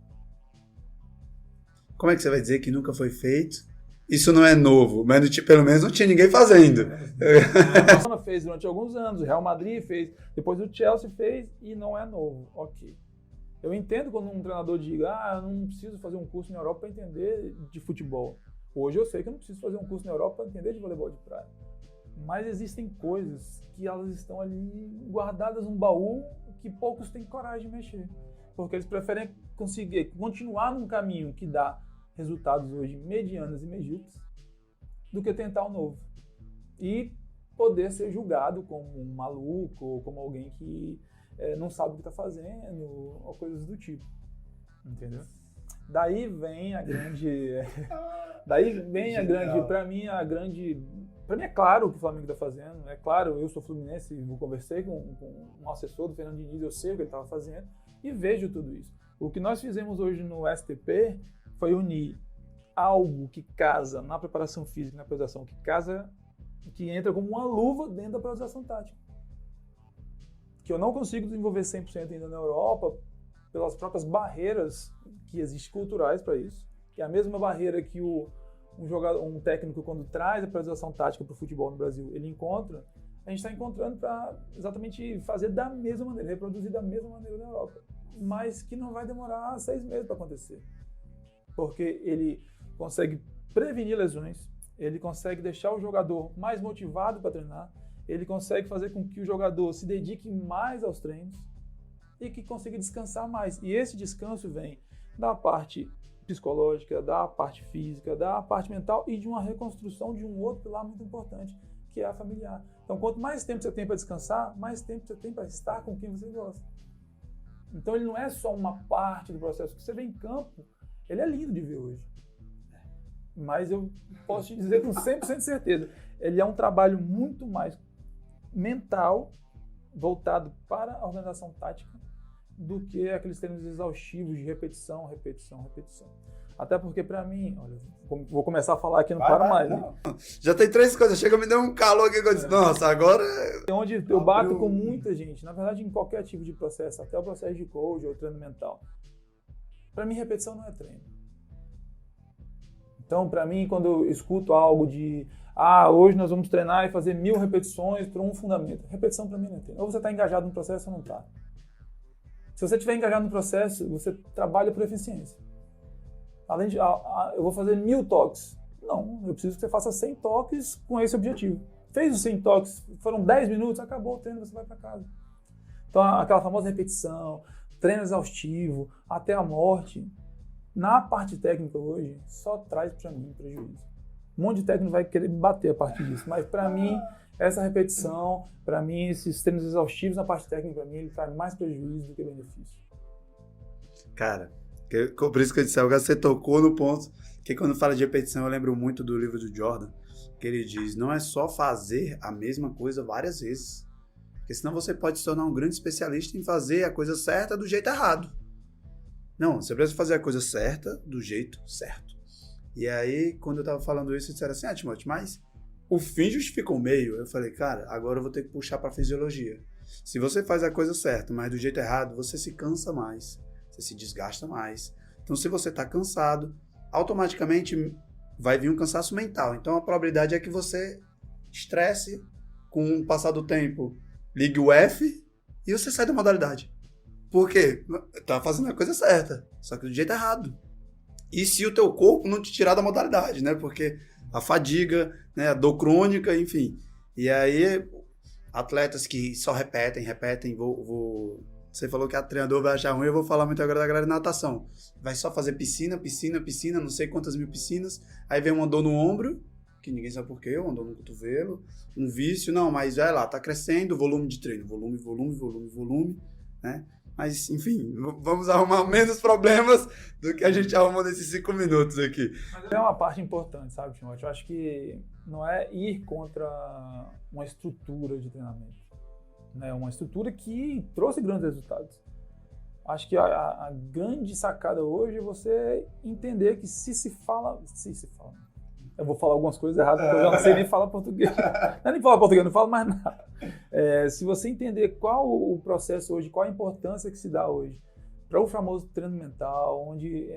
Como é que você vai dizer que nunca foi feito? Isso não é novo, mas pelo menos não tinha ninguém fazendo. O Barcelona fez durante alguns anos, o Real Madrid fez, depois o Chelsea fez e não é novo. Ok. Eu entendo quando um treinador diga, eu não preciso fazer um curso na Europa para entender de futebol. Hoje eu sei que eu não preciso fazer um curso na Europa para entender de voleibol de praia. Mas existem coisas que elas estão ali guardadas num baú que poucos têm coragem de mexer. porque eles preferem conseguir continuar num caminho que dá resultados hoje medianos e medíocres do que tentar o novo. E poder ser julgado como um maluco ou como alguém que não sabe o que está fazendo ou coisas do tipo. Entendeu? Daí vem a grande... Para mim é claro o que o Flamengo está fazendo, é claro, eu sou fluminense e conversei com um assessor do Fernando Diniz, eu sei o que ele estava fazendo e vejo tudo isso. O que nós fizemos hoje no STP foi unir algo que casa na preparação física e na priorização, que entra como uma luva dentro da priorização tática. Que eu não consigo desenvolver 100% ainda na Europa pelas próprias barreiras que existem culturais para isso, que é a mesma barreira que um técnico, quando traz a priorização tática para o futebol no Brasil, ele encontra, a gente está encontrando para exatamente fazer da mesma maneira, reproduzir da mesma maneira na Europa, mas que não vai demorar 6 meses para acontecer, porque ele consegue prevenir lesões, ele consegue deixar o jogador mais motivado para treinar, ele consegue fazer com que o jogador se dedique mais aos treinos e que consiga descansar mais. E esse descanso vem da parte psicológica, da parte física, da parte mental e de uma reconstrução de um outro pilar muito importante, que é a familiar. Então, quanto mais tempo você tem para descansar, mais tempo você tem para estar com quem você gosta. Então, ele não é só uma parte do processo. O que você vê em campo, ele é lindo de ver hoje. Mas eu posso te dizer com 100% de certeza, ele é um trabalho muito mais mental, voltado para a organização tática, do que aqueles treinos exaustivos de repetição, repetição, repetição. Até porque, para mim, olha, vou começar a falar aqui, não paro mais. Não. Né? Já tem 3 coisas, chega a me dar um calor aqui, que eu disse, nossa, agora... É onde eu bato com muita gente, na verdade, em qualquer tipo de processo, até o processo de coach ou treino mental. Para mim, repetição não é treino. Então, para mim, quando eu escuto algo de hoje nós vamos treinar e fazer 1000 repetições para um fundamento. Repetição para mim não é treino. Ou você está engajado no processo ou não está. Se você estiver engajado no processo, você trabalha por eficiência. Além de, eu vou fazer 1000 toques. Não, eu preciso que você faça 100 toques com esse objetivo. Fez os 100 toques, foram 10 minutos, acabou o treino, você vai para casa. Então, aquela famosa repetição, treino exaustivo, até a morte, na parte técnica hoje, só traz para mim prejuízo. Um monte de técnico vai querer bater a partir disso, mas para mim, essa repetição, para mim, esses treinos exaustivos na parte técnica, para mim, ele traz mais prejuízo do que benefício. Cara, por isso que eu disse, agora você tocou no ponto, que quando fala de repetição, eu lembro muito do livro do Jordan, que ele diz, não é só fazer a mesma coisa várias vezes, porque senão você pode se tornar um grande especialista em fazer a coisa certa do jeito errado. Não, você precisa fazer a coisa certa do jeito certo. E aí, quando eu tava falando isso, disseram assim, Timóteo, mas o fim justifica o meio. Eu falei, cara, agora eu vou ter que puxar pra fisiologia. Se você faz a coisa certa, mas do jeito errado, você se cansa mais, você se desgasta mais. Então, se você tá cansado, automaticamente vai vir um cansaço mental. Então, a probabilidade é que você estresse, com o passar do tempo, ligue o F e você sai da modalidade. Por quê? Tá fazendo a coisa certa, só que do jeito errado. E se o teu corpo não te tirar da modalidade, né? Porque a fadiga, né? A dor crônica, enfim. E aí, atletas que só repetem, Você falou que a treinador vai achar ruim, eu vou falar muito agora da galera de natação. Vai só fazer piscina, não sei quantas mil piscinas, aí vem uma dor no ombro, que ninguém sabe por quê, uma dor no cotovelo, um vício, não, mas vai lá, tá crescendo o volume de treino, volume, né? Mas, enfim, vamos arrumar menos problemas do que a gente arrumou nesses 5 minutos aqui. Mas é uma parte importante, sabe, Timóteo? Eu acho que não é ir contra uma estrutura de treinamento. Né? Uma estrutura que trouxe grandes resultados. Acho que a grande sacada hoje é você entender que se fala... Eu vou falar algumas coisas erradas, porque eu já não sei nem falar português. Não é nem falar português, não falo mais nada. Se você entender qual o processo hoje, qual a importância que se dá hoje para o famoso treino mental, onde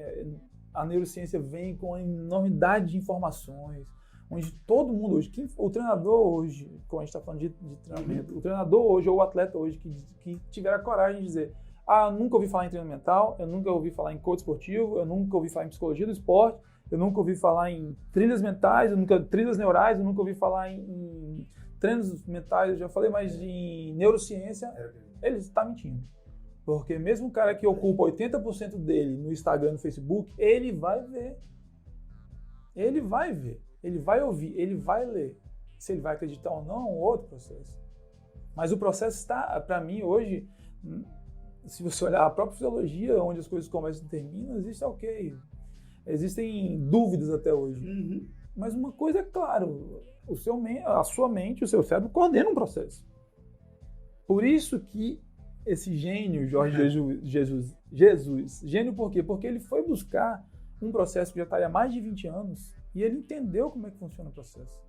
a neurociência vem com uma enormidade de informações, onde todo mundo hoje, o treinador hoje, como a gente está falando de treinamento, o treinador hoje ou o atleta hoje que tiver a coragem de dizer eu nunca ouvi falar em treino mental, eu nunca ouvi falar em coach esportivo, eu nunca ouvi falar em psicologia do esporte, eu nunca ouvi falar em trilhas mentais, trilhas neurais, eu nunca ouvi falar em treinos mentais, eu já falei, mas em neurociência, ele está mentindo. Porque mesmo o cara que ocupa 80% dele no Instagram e no Facebook, ele vai ver. Ele vai ver. Ele vai ouvir. Ele vai ler. Se ele vai acreditar ou não, é um outro processo. Mas o processo está, para mim, hoje, se você olhar a própria fisiologia, onde as coisas começam e terminam, existe ok. Existem dúvidas até hoje. Uhum. Mas uma coisa é claro, a sua mente, o seu cérebro coordenam um processo. Por isso que esse gênio, Jorge Jesus, gênio por quê? Porque ele foi buscar um processo que já está aí há mais de 20 anos e ele entendeu como é que funciona o processo.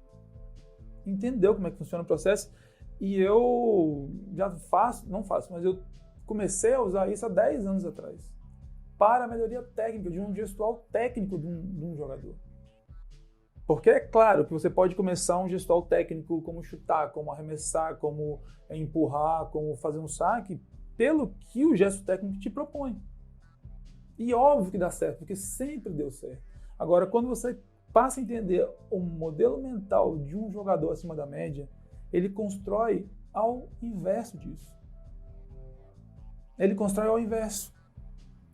Entendeu como é que funciona o processo e eu já mas eu comecei a usar isso há 10 anos atrás para a melhoria técnica, de um gestual técnico de um jogador. Porque é claro que você pode começar um gestual técnico como chutar, como arremessar, como empurrar, como fazer um saque, pelo que o gesto técnico te propõe. E óbvio que dá certo, porque sempre deu certo. Agora, quando você passa a entender o modelo mental de um jogador acima da média, ele constrói ao inverso disso. Ele constrói ao inverso.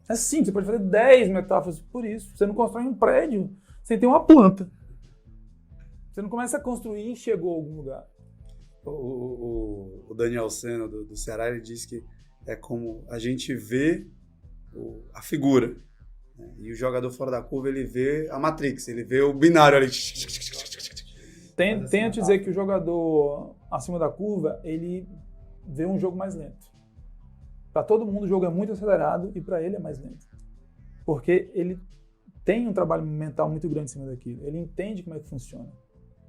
É simples, você pode fazer 10 metáforas por isso. Você não constrói um prédio sem ter uma planta. Você não começa a construir e chegou a algum lugar. O Daniel Sena, do Ceará, ele diz que é como a gente vê a figura. Né? E o jogador fora da curva, ele vê a Matrix, ele vê o binário ali. Tento dizer que o jogador acima da curva, ele vê um jogo mais lento. Para todo mundo o jogo é muito acelerado e para ele é mais lento. Porque ele tem um trabalho mental muito grande em cima daquilo. Ele entende como é que funciona.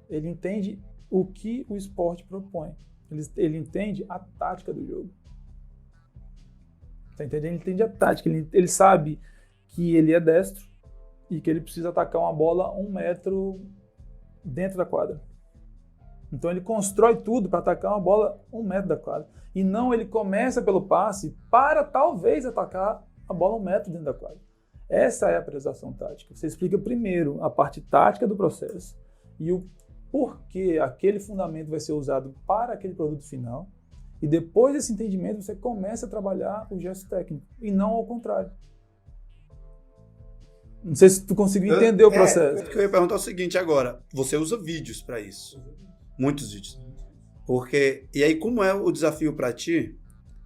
Ele entende o que o esporte propõe. Ele entende a tática do jogo. Tá entendendo? Ele entende a tática. Ele sabe que ele é destro e que ele precisa atacar uma bola 1 metro dentro da quadra. Então ele constrói tudo para atacar uma bola 1 metro da quadra. E não ele começa pelo passe para talvez atacar a bola 1 metro dentro da quadra. Essa é a priorização tática. Você explica primeiro a parte tática do processo e o porquê aquele fundamento vai ser usado para aquele produto final. E depois desse entendimento você começa a trabalhar o gesto técnico e não ao contrário. Não sei se tu conseguiu entender o processo. O que eu ia perguntar é o seguinte agora. Você usa vídeos para isso. Muitos vídeos. E aí, como é o desafio para ti?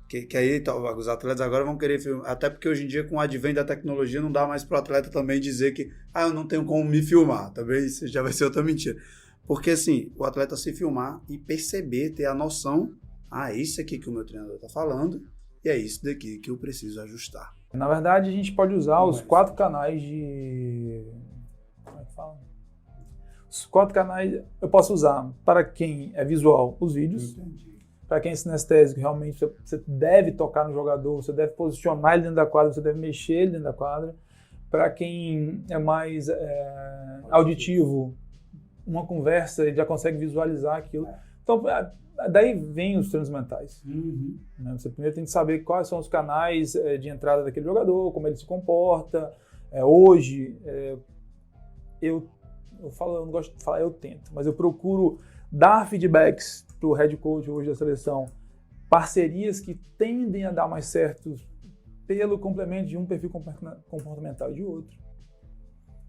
Que aí os atletas agora vão querer filmar. Até porque hoje em dia, com o advento da tecnologia, não dá mais para o atleta também dizer que eu não tenho como me filmar. Também isso já vai ser outra mentira. Porque assim, o atleta se filmar e perceber, ter a noção, é isso aqui que o meu treinador está falando e é isso daqui que eu preciso ajustar. Na verdade, a gente pode usar os 4 canais de... Como é que fala? Os 4 canais eu posso usar para quem é visual, os vídeos. Entendi. Para quem é sinestésico, realmente você deve tocar no jogador, você deve posicionar ele dentro da quadra, você deve mexer ele dentro da quadra. Para quem é mais auditivo, uma conversa, ele já consegue visualizar aquilo. Então, daí vem os treinos mentais. Uhum. Você primeiro tem que saber quais são os canais de entrada daquele jogador, como ele se comporta. Hoje, eu não gosto de falar eu tento, mas eu procuro dar feedbacks para o head coach hoje da seleção, parcerias que tendem a dar mais certo pelo complemento de um perfil comportamental e de outro.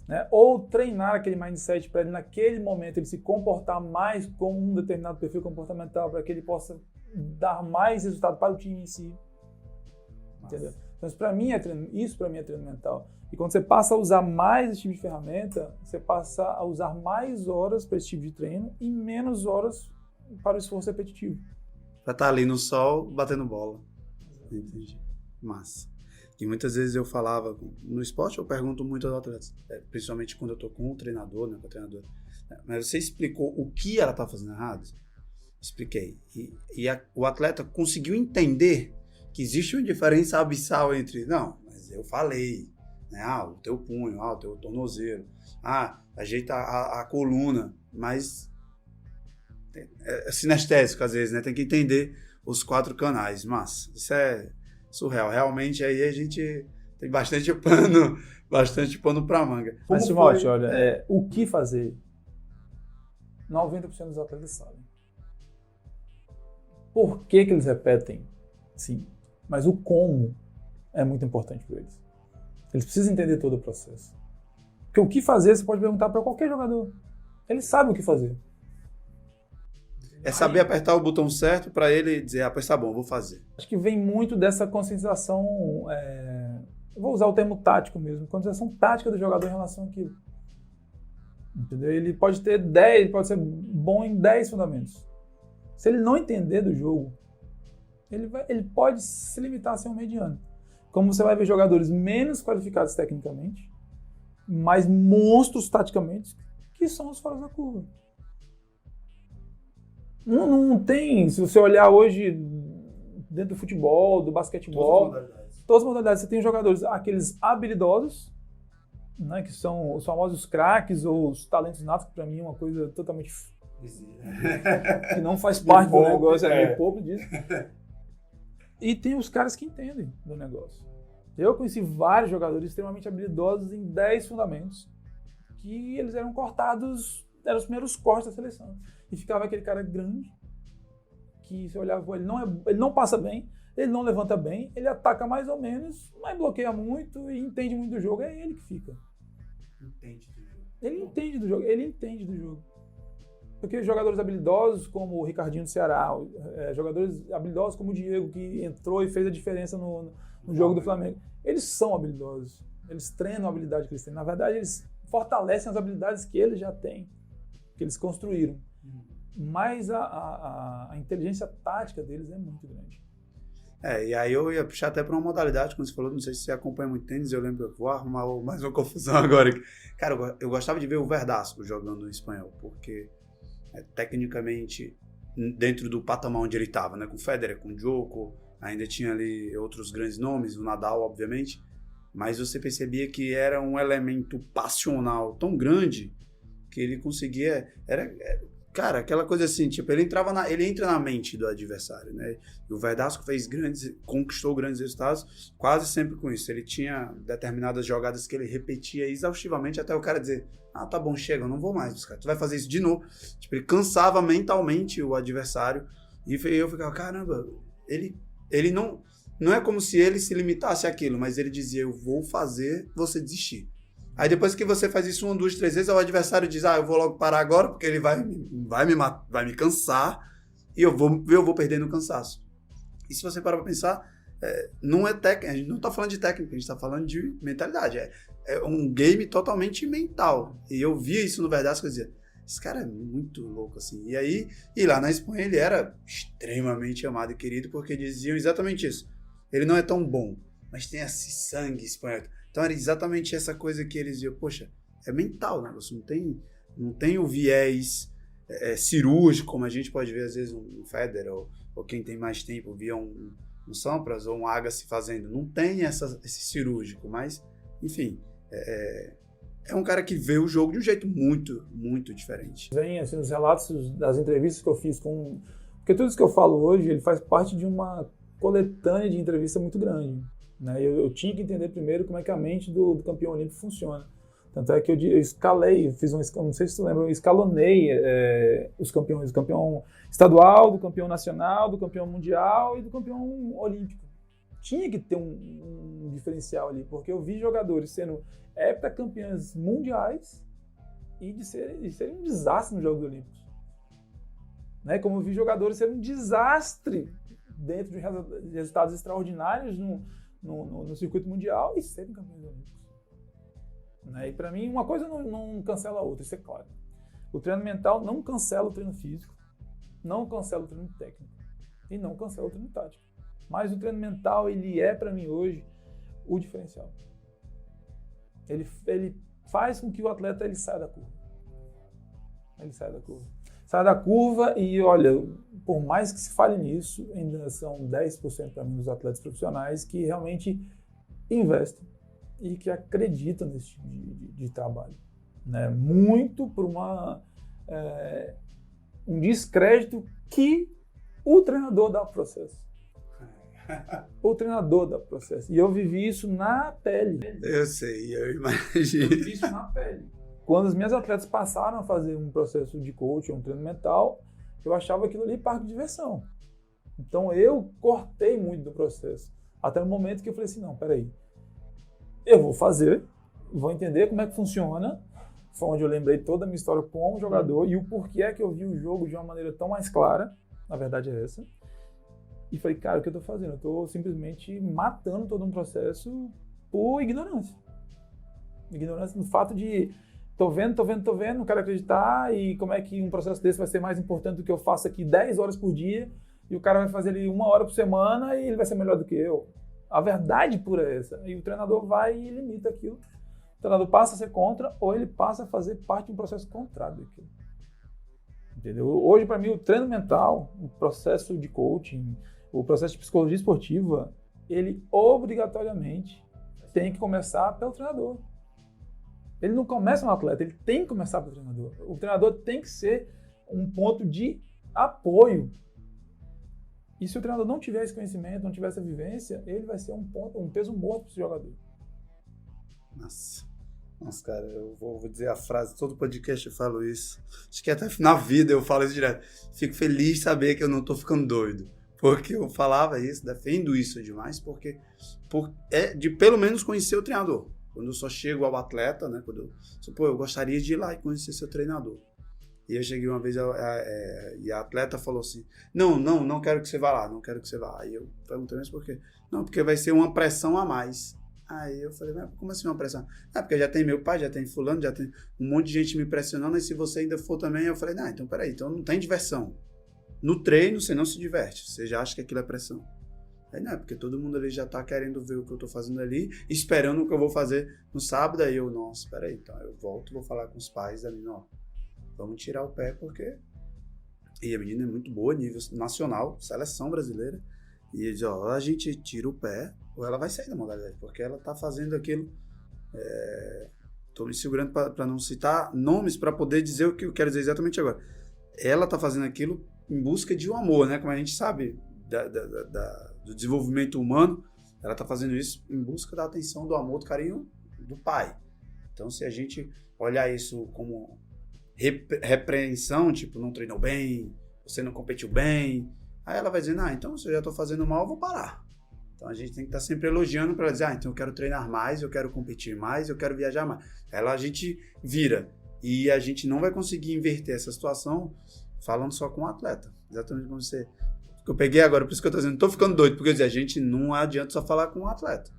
Né? Ou treinar aquele mindset para ele, naquele momento, ele se comportar mais como um determinado perfil comportamental, para que ele possa dar mais resultado para o time em si. Entendeu? Então, isso para mim é treino mental. E quando você passa a usar mais esse tipo de ferramenta, você passa a usar mais horas para esse tipo de treino e menos horas para o esforço repetitivo. Para estar ali no sol, batendo bola. Entendi. Massa. E muitas vezes eu falava, no esporte eu pergunto muito aos atletas, principalmente quando eu estou com o treinador, né, com a treinadora, mas você explicou o que ela está fazendo errado? Expliquei. O atleta conseguiu entender que existe uma diferença abissal entre, não, mas eu falei, né, o teu punho, o teu tornozelo, ajeita a coluna, mas é sinestésico às vezes, né, tem que entender os 4 canais, mas isso é surreal. Realmente aí a gente tem bastante pano para manga. Mas, Timóteo, olha, o que fazer? 90% dos atletas sabem. Por que eles repetem? Sim, Mas o como é muito importante para eles. Eles precisam entender todo o processo. Porque o que fazer, você pode perguntar para qualquer jogador. Ele sabe o que fazer. É saber apertar o botão certo para ele dizer, pois tá bom, vou fazer. Acho que vem muito dessa conscientização, eu vou usar o termo tático mesmo, conscientização tática do jogador em relação àquilo. Entendeu? Ele pode ter 10, ele pode ser bom em 10 fundamentos. Se ele não entender do jogo, ele pode se limitar a ser um mediano. Como você vai ver jogadores menos qualificados tecnicamente, mas monstros taticamente, que são os fora da curva. Não tem, se você olhar hoje dentro do futebol, do basquetebol, todas as modalidades, você tem jogadores, aqueles habilidosos, né, que são os famosos craques ou os talentos natos, que para mim é uma coisa totalmente que não faz parte do negócio, é meio pouco disso. E tem os caras que entendem do negócio. Eu conheci vários jogadores extremamente habilidosos em 10 fundamentos, que eles eram cortados, eram os primeiros cortes da seleção. E ficava aquele cara grande, que você olhava, ele não passa bem, ele não levanta bem, ele ataca mais ou menos, mas bloqueia muito e entende muito do jogo. É ele que fica. Entende do jogo. Ele entende do jogo. Porque jogadores habilidosos como o Ricardinho do Ceará, jogadores habilidosos como o Diego, que entrou e fez a diferença no jogo do Flamengo, eles são habilidosos. Eles treinam a habilidade que eles têm. Na verdade, eles fortalecem as habilidades que eles já têm, que eles construíram. Mas a inteligência tática deles é muito grande. E aí eu ia puxar até para uma modalidade, como você falou, não sei se você acompanha muito tênis, eu lembro, vou arrumar mais uma confusão agora. Cara, eu gostava de ver o Verdasco jogando em espanhol, porque tecnicamente, dentro do patamar onde ele estava, né, com o Federer, com o Djoko, ainda tinha ali outros grandes nomes, o Nadal, obviamente, mas você percebia que era um elemento passional tão grande que ele conseguia... Cara, aquela coisa assim, tipo, ele entra na mente do adversário, né? E o Verdasco conquistou grandes resultados quase sempre com isso. Ele tinha determinadas jogadas que ele repetia exaustivamente até o cara dizer, tá bom, chega, eu não vou mais, cara, tu vai fazer isso de novo. Tipo, ele cansava mentalmente o adversário e eu ficava, caramba, ele não é como se ele se limitasse àquilo, mas ele dizia, eu vou fazer você desistir. Aí depois que você faz isso 1, 2, 3 vezes, o adversário diz, eu vou logo parar agora, porque ele vai me cansar e eu vou perdendo o cansaço. E se você parar para pensar, não é técnica, a gente não está falando de técnica, a gente está falando de mentalidade. É um game totalmente mental. E eu via isso no Verdasco e dizia, esse cara é muito louco, assim. E lá na Espanha ele era extremamente amado e querido, porque diziam exatamente isso. Ele não é tão bom, mas tem esse sangue espanhol. Então era exatamente essa coisa que eles diziam, poxa, é mental o negócio, não tem o viés cirúrgico, como a gente pode ver às vezes um Federer ou quem tem mais tempo via um Sampras ou um Agassi fazendo. Não tem esse cirúrgico, mas, enfim, é um cara que vê o jogo de um jeito muito, muito diferente. Vem assim, os relatos das entrevistas que eu fiz com... Porque tudo isso que eu falo hoje, ele faz parte de uma coletânea de entrevista muito grande. Né? Eu tinha que entender primeiro como é que a mente do campeão olímpico funciona. Tanto é que eu escalei, não sei se tu lembra, eu escalonei os campeões, o campeão estadual, do campeão nacional, do campeão mundial e do campeão olímpico. Tinha que ter um diferencial ali, porque eu vi jogadores sendo heptacampeões mundiais e de serem um desastre nos Jogos Olímpicos. Né? Como eu vi jogadores serem um desastre dentro de resultados extraordinários no circuito mundial e serem campeões olímpicos. Né? E para mim, uma coisa não cancela a outra, isso é claro. O treino mental não cancela o treino físico, não cancela o treino técnico e não cancela o treino tático. Mas o treino mental, ele é para mim hoje o diferencial. Ele faz com que o atleta ele saia da curva. Ele sai da curva. Sai da curva e, olha, por mais que se fale nisso, ainda são 10% para mim dos atletas profissionais que realmente investem e que acreditam nesse tipo de trabalho. Né? Muito por um descrédito que o treinador dá ao processo. O treinador dá processo. E eu vivi isso na pele. Eu sei, eu imagino. Eu vivi isso na pele. Quando os meus atletas passaram a fazer um processo de coaching, um treino mental, eu achava aquilo ali parque de diversão. Então eu cortei muito do processo. Até o momento que eu falei assim, não, peraí, eu vou fazer, vou entender como é que funciona. Foi onde eu lembrei toda a minha história como jogador e o porquê é que eu vi o jogo de uma maneira tão mais clara. Na verdade é essa. E falei, cara, o que eu tô fazendo? Eu tô simplesmente matando todo um processo por ignorância. Ignorância no fato de tô vendo, não quero acreditar, e como é que um processo desse vai ser mais importante do que eu faço aqui 10 horas por dia, e o cara vai fazer ali 1 hora por semana e ele vai ser melhor do que eu. A verdade pura é essa. E o treinador vai e limita aquilo. O treinador passa a ser contra, ou ele passa a fazer parte de um processo contrário daquilo. Entendeu? Hoje, para mim, o treino mental, o processo de coaching, o processo de psicologia esportiva, ele obrigatoriamente tem que começar pelo treinador. Ele não começa no atleta, ele tem que começar pelo treinador. O treinador tem que ser um ponto de apoio. E se o treinador não tiver esse conhecimento, não tiver essa vivência, ele vai ser um peso morto para esse jogador. Nossa, cara, eu vou dizer a frase, todo podcast eu falo isso. Acho que até na vida eu falo isso direto. Fico feliz de saber que eu não tô ficando doido. Porque eu falava isso, defendo isso demais, porque é de pelo menos conhecer o treinador. Quando eu só chego ao atleta, né? Eu gostaria de ir lá e conhecer seu treinador. E eu cheguei uma vez e a atleta falou assim, não quero que você vá lá, não quero que você vá. Aí eu perguntei, mas por quê? Não, porque vai ser uma pressão a mais. Aí eu falei, mas como assim uma pressão? Porque já tem meu pai, já tem fulano, já tem um monte de gente me pressionando, e se você ainda for também, eu falei, então peraí, então não tem diversão. No treino você não se diverte, você já acha que aquilo é pressão. Aí não, porque todo mundo ali já tá querendo ver o que eu tô fazendo ali, esperando o que eu vou fazer no sábado, aí eu, nossa, peraí, então eu volto, vou falar com os pais da menina, vamos tirar o pé, porque... E a menina é muito boa, nível nacional, seleção brasileira, e eles, ou a gente tira o pé, ou ela vai sair da modalidade, porque ela tá fazendo aquilo... Tô me segurando para não citar nomes, para poder dizer o que eu quero dizer exatamente agora. Ela tá fazendo aquilo em busca de um amor, né? Como a gente sabe do desenvolvimento humano, ela tá fazendo isso em busca da atenção, do amor, do carinho do pai. Então, se a gente olhar isso como repreensão, tipo, não treinou bem, você não competiu bem, aí ela vai dizendo, então se eu já tô fazendo mal, eu vou parar. Então a gente tem que estar sempre elogiando para dizer, então eu quero treinar mais, eu quero competir mais, eu quero viajar mais. A gente vira. E a gente não vai conseguir inverter essa situação falando só com o atleta. Exatamente como você... Que eu peguei agora, por isso que eu tô dizendo, tô ficando doido, porque eu dizia, a gente não adianta só falar com o atleta.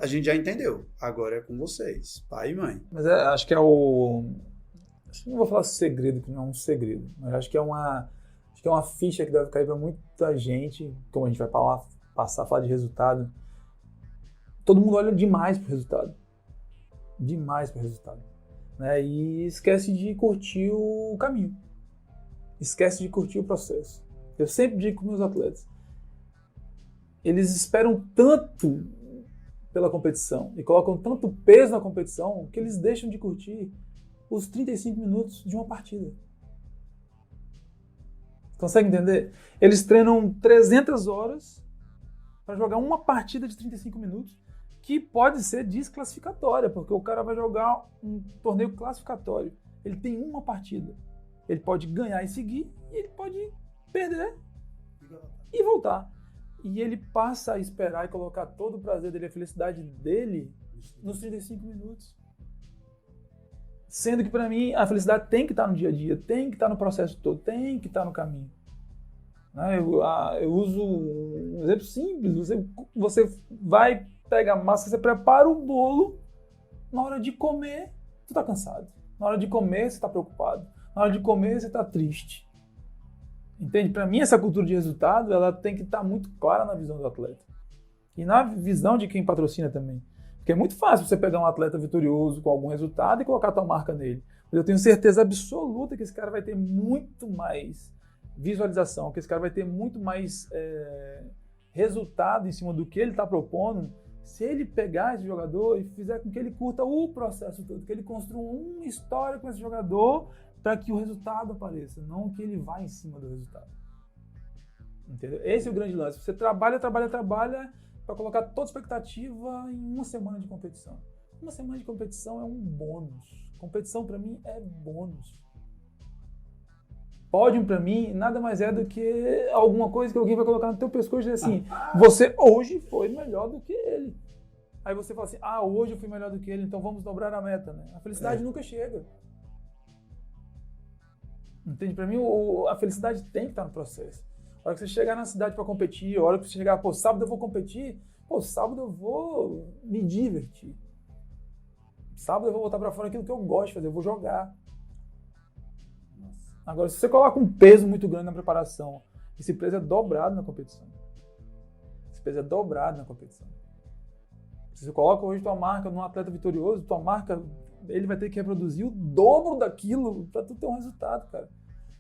A gente já entendeu. Agora é com vocês, pai e mãe. Mas acho que é o... Acho que não vou falar segredo, que não é um segredo, mas acho que é uma ficha que deve cair para muita gente, como a gente vai passar a falar de resultado. Todo mundo olha demais pro resultado. Demais pro resultado. Né? E esquece de curtir o caminho. Esquece de curtir o processo. Eu sempre digo com meus atletas, eles esperam tanto pela competição e colocam tanto peso na competição que eles deixam de curtir os 35 minutos de uma partida. Consegue entender? Eles treinam 300 horas para jogar uma partida de 35 minutos que pode ser desclassificatória, porque o cara vai jogar um torneio classificatório. Ele tem uma partida. Ele pode ganhar e seguir, e ele pode perder e voltar. E ele passa a esperar e colocar todo o prazer dele, a felicidade dele nos 35 minutos. Sendo que, para mim, a felicidade tem que estar no dia a dia, tem que estar no processo todo, tem que estar no caminho. Eu uso um exemplo simples. Você vai pegar a massa, você prepara o bolo, na hora de comer, você está cansado. Na hora de comer, você está preocupado. Na hora de comer, você está triste. Entende? Para mim, essa cultura de resultado, ela tem que estar muito clara na visão do atleta. E na visão de quem patrocina também. Porque é muito fácil você pegar um atleta vitorioso com algum resultado e colocar a tua marca nele. Mas eu tenho certeza absoluta que esse cara vai ter muito mais visualização, que esse cara vai ter muito mais resultado em cima do que ele está propondo, se ele pegar esse jogador e fizer com que ele curta o processo todo, que ele construa uma história com esse jogador para que o resultado apareça, não que ele vá em cima do resultado. Entendeu? Esse é o grande lance. Você trabalha para colocar toda a expectativa em uma semana de competição. Uma semana de competição é um bônus. Competição, para mim, é bônus. Pódio para mim nada mais é do que alguma coisa que alguém vai colocar no teu pescoço e dizer assim, você hoje foi melhor do que ele. Aí você fala assim, hoje eu fui melhor do que ele, então vamos dobrar a meta, né? A felicidade nunca chega. Entende? Para mim, a felicidade tem que estar no processo. A hora que você chegar na cidade para competir, a hora que você chegar, sábado eu vou competir, sábado eu vou me divertir. Sábado eu vou botar para fora aquilo que eu gosto de fazer, eu vou jogar. Agora, se você coloca um peso muito grande na preparação, esse peso é dobrado na competição. Esse peso é dobrado na competição. Se você coloca hoje tua marca num atleta vitorioso, tua marca, ele vai ter que reproduzir o dobro daquilo para tu ter um resultado, cara.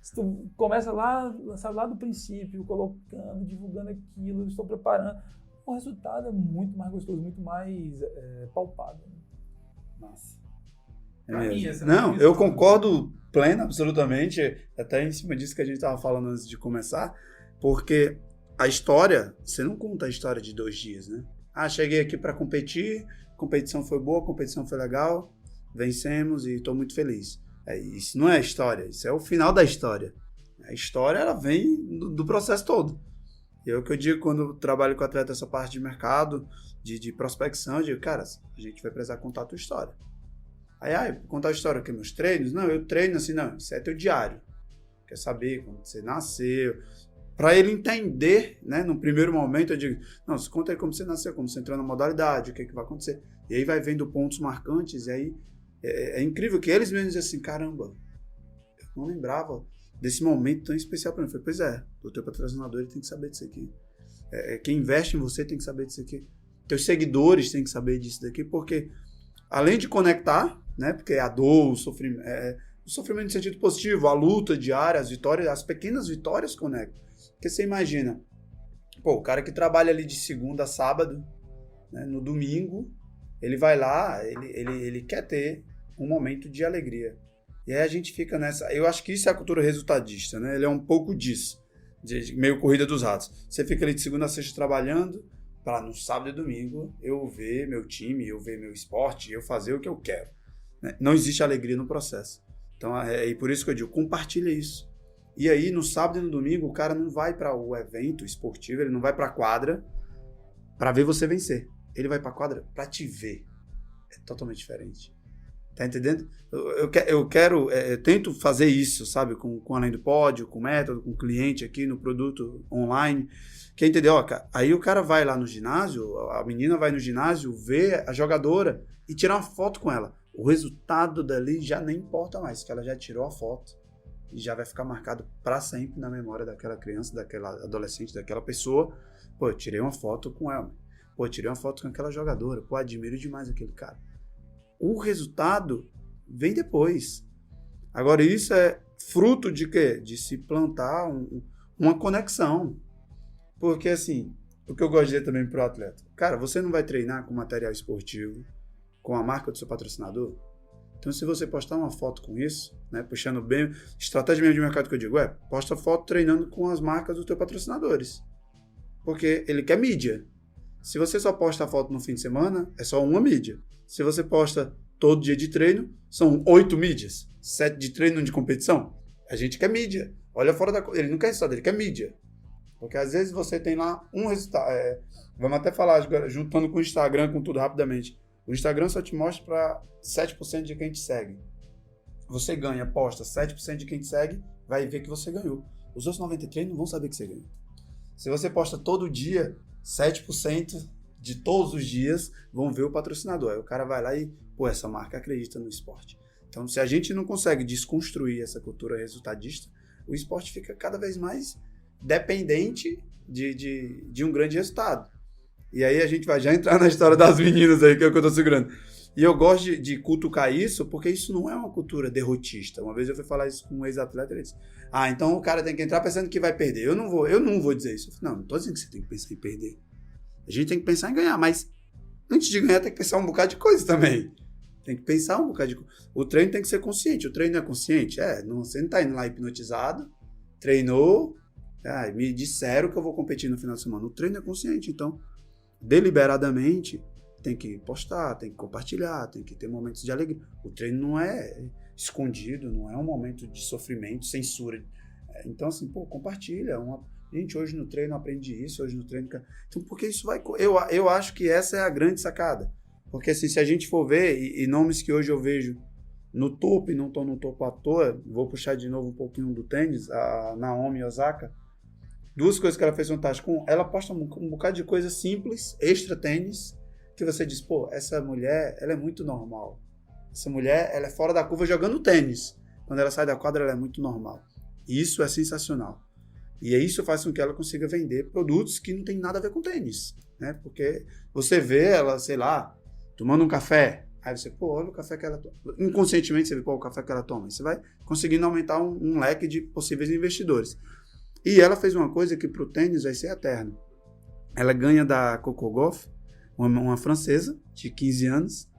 Se tu começa lá, sabe, lá do princípio, colocando, divulgando aquilo, estou preparando, o resultado é muito mais gostoso, muito mais palpável. Nossa. Não, eu concordo pleno, absolutamente, até em cima disso que a gente estava falando antes de começar, porque a história, você não conta a história de 2 dias, né? Cheguei aqui para competir, a competição foi boa, a competição foi legal, vencemos e estou muito feliz. Isso não é a história, isso é o final da história. A história, ela vem do processo todo. E é o que eu digo quando eu trabalho com atleta, essa parte de mercado, de prospecção, eu digo, cara, a gente vai precisar contar a tua história. Contar a história aqui, meus treinos? Não, eu treino assim, não, isso é teu diário. Quer saber quando você nasceu. Para ele entender, né, no primeiro momento, eu digo, não, você conta aí como você nasceu, como você entrou na modalidade, o que vai acontecer. E aí vai vendo pontos marcantes, e aí é incrível que eles mesmos dizem assim, caramba, eu não lembrava desse momento tão especial para mim. Eu falei, pois é, o teu patrocinador ele tem que saber disso aqui. Quem investe em você tem que saber disso aqui. Teus seguidores têm que saber disso daqui, porque além de conectar, né, porque a dor, o sofrimento no sentido positivo, a luta diária, as vitórias, as pequenas vitórias conectam. Porque você imagina, o cara que trabalha ali de segunda a sábado, né, no domingo, ele vai lá, ele quer ter um momento de alegria. E aí a gente fica nessa... Eu acho que isso é a cultura resultadista, né? Ele é um pouco disso, de meio corrida dos ratos. Você fica ali de segunda a sexta trabalhando, para no sábado e domingo eu ver meu time, eu ver meu esporte, eu fazer o que eu quero. Né? Não existe alegria no processo. Então, por isso que eu digo, compartilha isso. E aí, no sábado e no domingo, o cara não vai para o evento esportivo, ele não vai para a quadra para ver você vencer. Ele vai para a quadra para te ver. É totalmente diferente. Tá entendendo? Eu tento fazer isso, sabe? Com Além do Pódio, com o método, com o cliente aqui no produto online. Quer entender? Aí o cara vai lá no ginásio, a menina vai no ginásio, vê a jogadora e tirar uma foto com ela. O resultado dali já nem importa mais, que ela já tirou a foto e já vai ficar marcado para sempre na memória daquela criança, daquela adolescente, daquela pessoa. Eu tirei uma foto com ela. Tirei uma foto com aquela jogadora. Admiro demais aquele cara. O resultado vem depois. Agora, isso é fruto de quê? De se plantar uma conexão. Porque, assim, o que eu gosto de dizer também para o atleta, cara, você não vai treinar com material esportivo, com a marca do seu patrocinador? Então, se você postar uma foto com isso, né, puxando bem, estratégia mesmo de mercado que eu digo, posta foto treinando com as marcas dos teus patrocinadores. Porque ele quer mídia. Se você só posta a foto no fim de semana, é só uma mídia. Se você posta todo dia de treino, são 8 mídias. 7 de treino, 1 de competição. A gente quer mídia. Olha fora da... Ele não quer resultado, ele quer mídia. Porque às vezes você tem lá um resultado. Vamos até falar, juntando com o Instagram, com tudo rapidamente. O Instagram só te mostra para 7% de quem te segue. Você ganha, posta 7% de quem te segue, vai ver que você ganhou. Os outros 93% não vão saber que você ganhou. Se você posta todo dia, 7% de todos os dias vão ver o patrocinador. Aí o cara vai lá e, essa marca acredita no esporte. Então, se a gente não consegue desconstruir essa cultura resultadista, o esporte fica cada vez mais dependente de um grande resultado. E aí a gente vai já entrar na história das meninas aí, que é o que eu tô segurando. E eu gosto de cutucar isso, porque isso não é uma cultura derrotista. Uma vez eu fui falar isso com um ex-atleta, ele disse, então o cara tem que entrar pensando que vai perder. Eu não vou dizer isso. Eu falei, não tô dizendo que você tem que pensar em perder. A gente tem que pensar em ganhar, mas antes de ganhar tem que pensar um bocado de coisa também. Tem que pensar um bocado de coisa. O treino tem que ser consciente. O treino é consciente? Você não tá indo lá hipnotizado, treinou, me disseram que eu vou competir no final de semana. O treino é consciente, então, deliberadamente, tem que postar, tem que compartilhar, tem que ter momentos de alegria. O treino não é escondido, não é um momento de sofrimento, censura. Então, assim, pô, compartilha. Gente, hoje no treino aprendi isso, hoje no treino... Então, porque isso vai... Eu acho que essa é a grande sacada. Porque, assim, se a gente for ver, e nomes que hoje eu vejo no topo, e não estão no topo à toa, vou puxar de novo um pouquinho do tênis, a Naomi Osaka, duas coisas que ela fez fantásticas. Ela posta um bocado de coisa simples, extra tênis, que você diz, pô, essa mulher, ela é muito normal. Essa mulher, ela é fora da curva jogando tênis. Quando ela sai da quadra, ela é muito normal. E isso é sensacional. E isso faz com que ela consiga vender produtos que não tem nada a ver com tênis, né? Porque você vê ela, sei lá, tomando um café. Aí você, pô, olha o café que ela toma. Inconscientemente você vê, pô, o café que ela toma. Você vai conseguindo aumentar um leque de possíveis investidores. E ela fez uma coisa que pro tênis vai ser eterno. Ela ganha da Coco Gauff, uma francesa de 15 anos,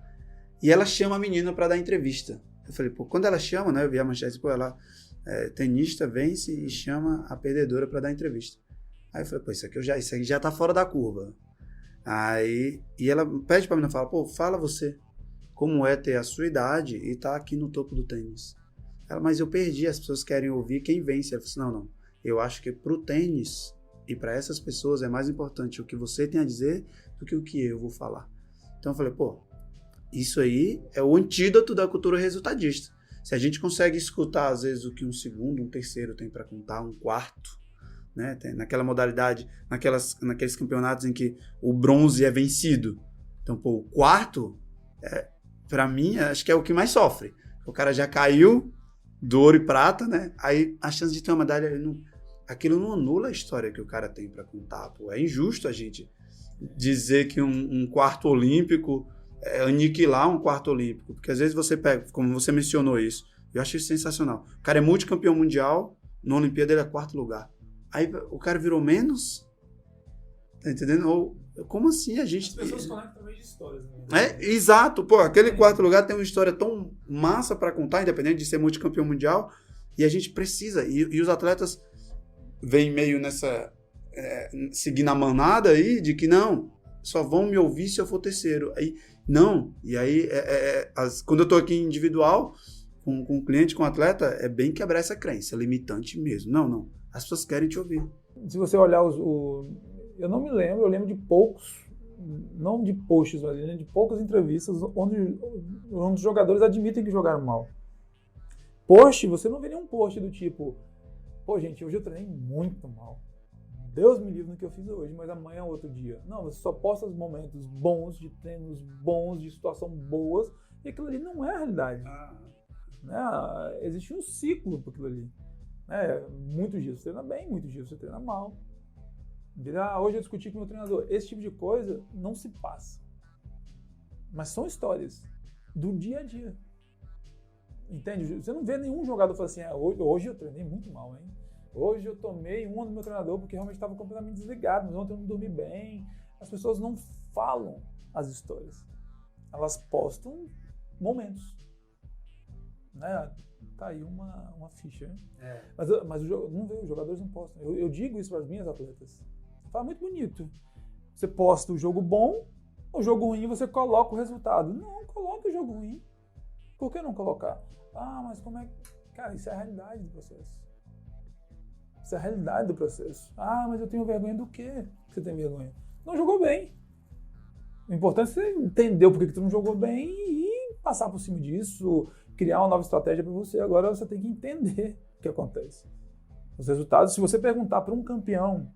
e ela chama a menina para dar entrevista. Eu falei, pô, quando ela chama, né, eu vi a manchete, pô, ela tenista vence e chama a perdedora para dar entrevista. Aí eu falei, pô, isso aqui já tá fora da curva. Aí, e ela pede pra menina, fala, pô, fala você, como é ter a sua idade e tá aqui no topo do tênis. Ela, mas eu perdi, as pessoas querem ouvir quem vence. Ela falou assim, não, eu acho que pro tênis e para essas pessoas é mais importante o que você tem a dizer do que o que eu vou falar. Então eu falei, pô, isso aí é o antídoto da cultura resultadista. Se a gente consegue escutar, às vezes, o que um segundo, um terceiro tem para contar, um quarto, né? Tem naquela modalidade, naqueles campeonatos em que o bronze é vencido. Então, pô, o quarto, para mim, acho que é o que mais sofre. O cara já caiu do ouro e prata, né? Aí a chance de ter uma medalha, aquilo não anula a história que o cara tem para contar. Pô. É injusto a gente dizer que um quarto olímpico aniquilar um quarto olímpico, porque às vezes você pega, como você mencionou isso, eu acho isso sensacional. O cara é multicampeão mundial, na Olimpíada ele é quarto lugar. Aí o cara virou menos? Tá entendendo? Ou, como assim a gente... As pessoas conectam através de histórias. Né? Exato. Pô, aquele quarto lugar tem uma história tão massa para contar, independente de ser multicampeão mundial, e a gente precisa. E os atletas vêm meio nessa... seguindo a manada aí, de que não, só vão me ouvir se eu for terceiro. Aí, não. E aí, quando eu tô aqui individual, com um cliente, com um atleta, é bem quebrar essa crença, limitante mesmo. Não. As pessoas querem te ouvir. Se você olhar eu não me lembro, eu lembro de poucos, não de posts, mas de poucas entrevistas onde os jogadores admitem que jogaram mal. Post, você não vê nenhum post do tipo, pô, gente, hoje eu treinei muito mal. Deus me livre no que eu fiz hoje, mas amanhã é outro dia. Não, você só posta os momentos bons, de treinos bons, de situação boas, e aquilo ali não é a realidade. Né? Existe um ciclo para aquilo ali. Muitos dias você treina bem, muitos dias você treina mal. Hoje eu discuti com o meu treinador. Esse tipo de coisa não se passa. Mas são histórias do dia a dia. Entende? Você não vê nenhum jogador falando assim, hoje eu treinei muito mal, hein? Hoje eu tomei uma do meu treinador porque realmente estava completamente desligado, mas ontem eu não dormi bem. As pessoas não falam as histórias. Elas postam momentos. Né? Tá aí uma ficha. Né? Mas não vê, os jogadores não postam. Eu digo isso para as minhas atletas. Fala muito bonito. Você posta o jogo bom, o jogo ruim você coloca o resultado. Não, coloca o jogo ruim. Por que não colocar? Mas como é que... Cara, isso é a realidade do processo. Isso é a realidade do processo. Mas eu tenho vergonha do quê que você tem vergonha? Não jogou bem. O importante é você entender o porquê que tu não jogou bem e passar por cima disso, criar uma nova estratégia para você. Agora você tem que entender o que acontece. Os resultados, se você perguntar para um campeão,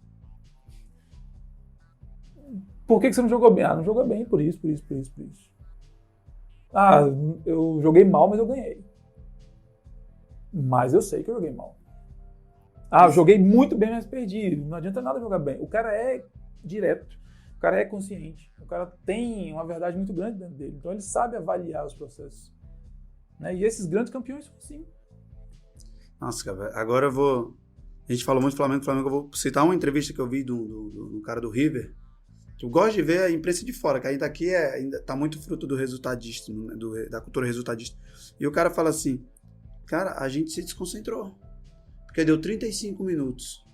por que você não jogou bem? Não jogou bem por isso. Eu joguei mal, mas eu ganhei. Mas eu sei que eu joguei mal. Eu joguei muito bem, mas perdi. Não adianta nada jogar bem. O cara é direto. O cara é consciente. O cara tem uma verdade muito grande dentro dele. Então ele sabe avaliar os processos. Né? E esses grandes campeões são assim. Nossa, cara, agora eu vou... A gente falou muito do Flamengo. Eu vou citar uma entrevista que eu vi do cara do River. Eu gosto de ver a imprensa de fora, que ainda aqui ainda tá muito fruto do resultadista, né? Da cultura resultadista. E o cara fala assim, cara, a gente se desconcentrou. Porque deu 35 minutos.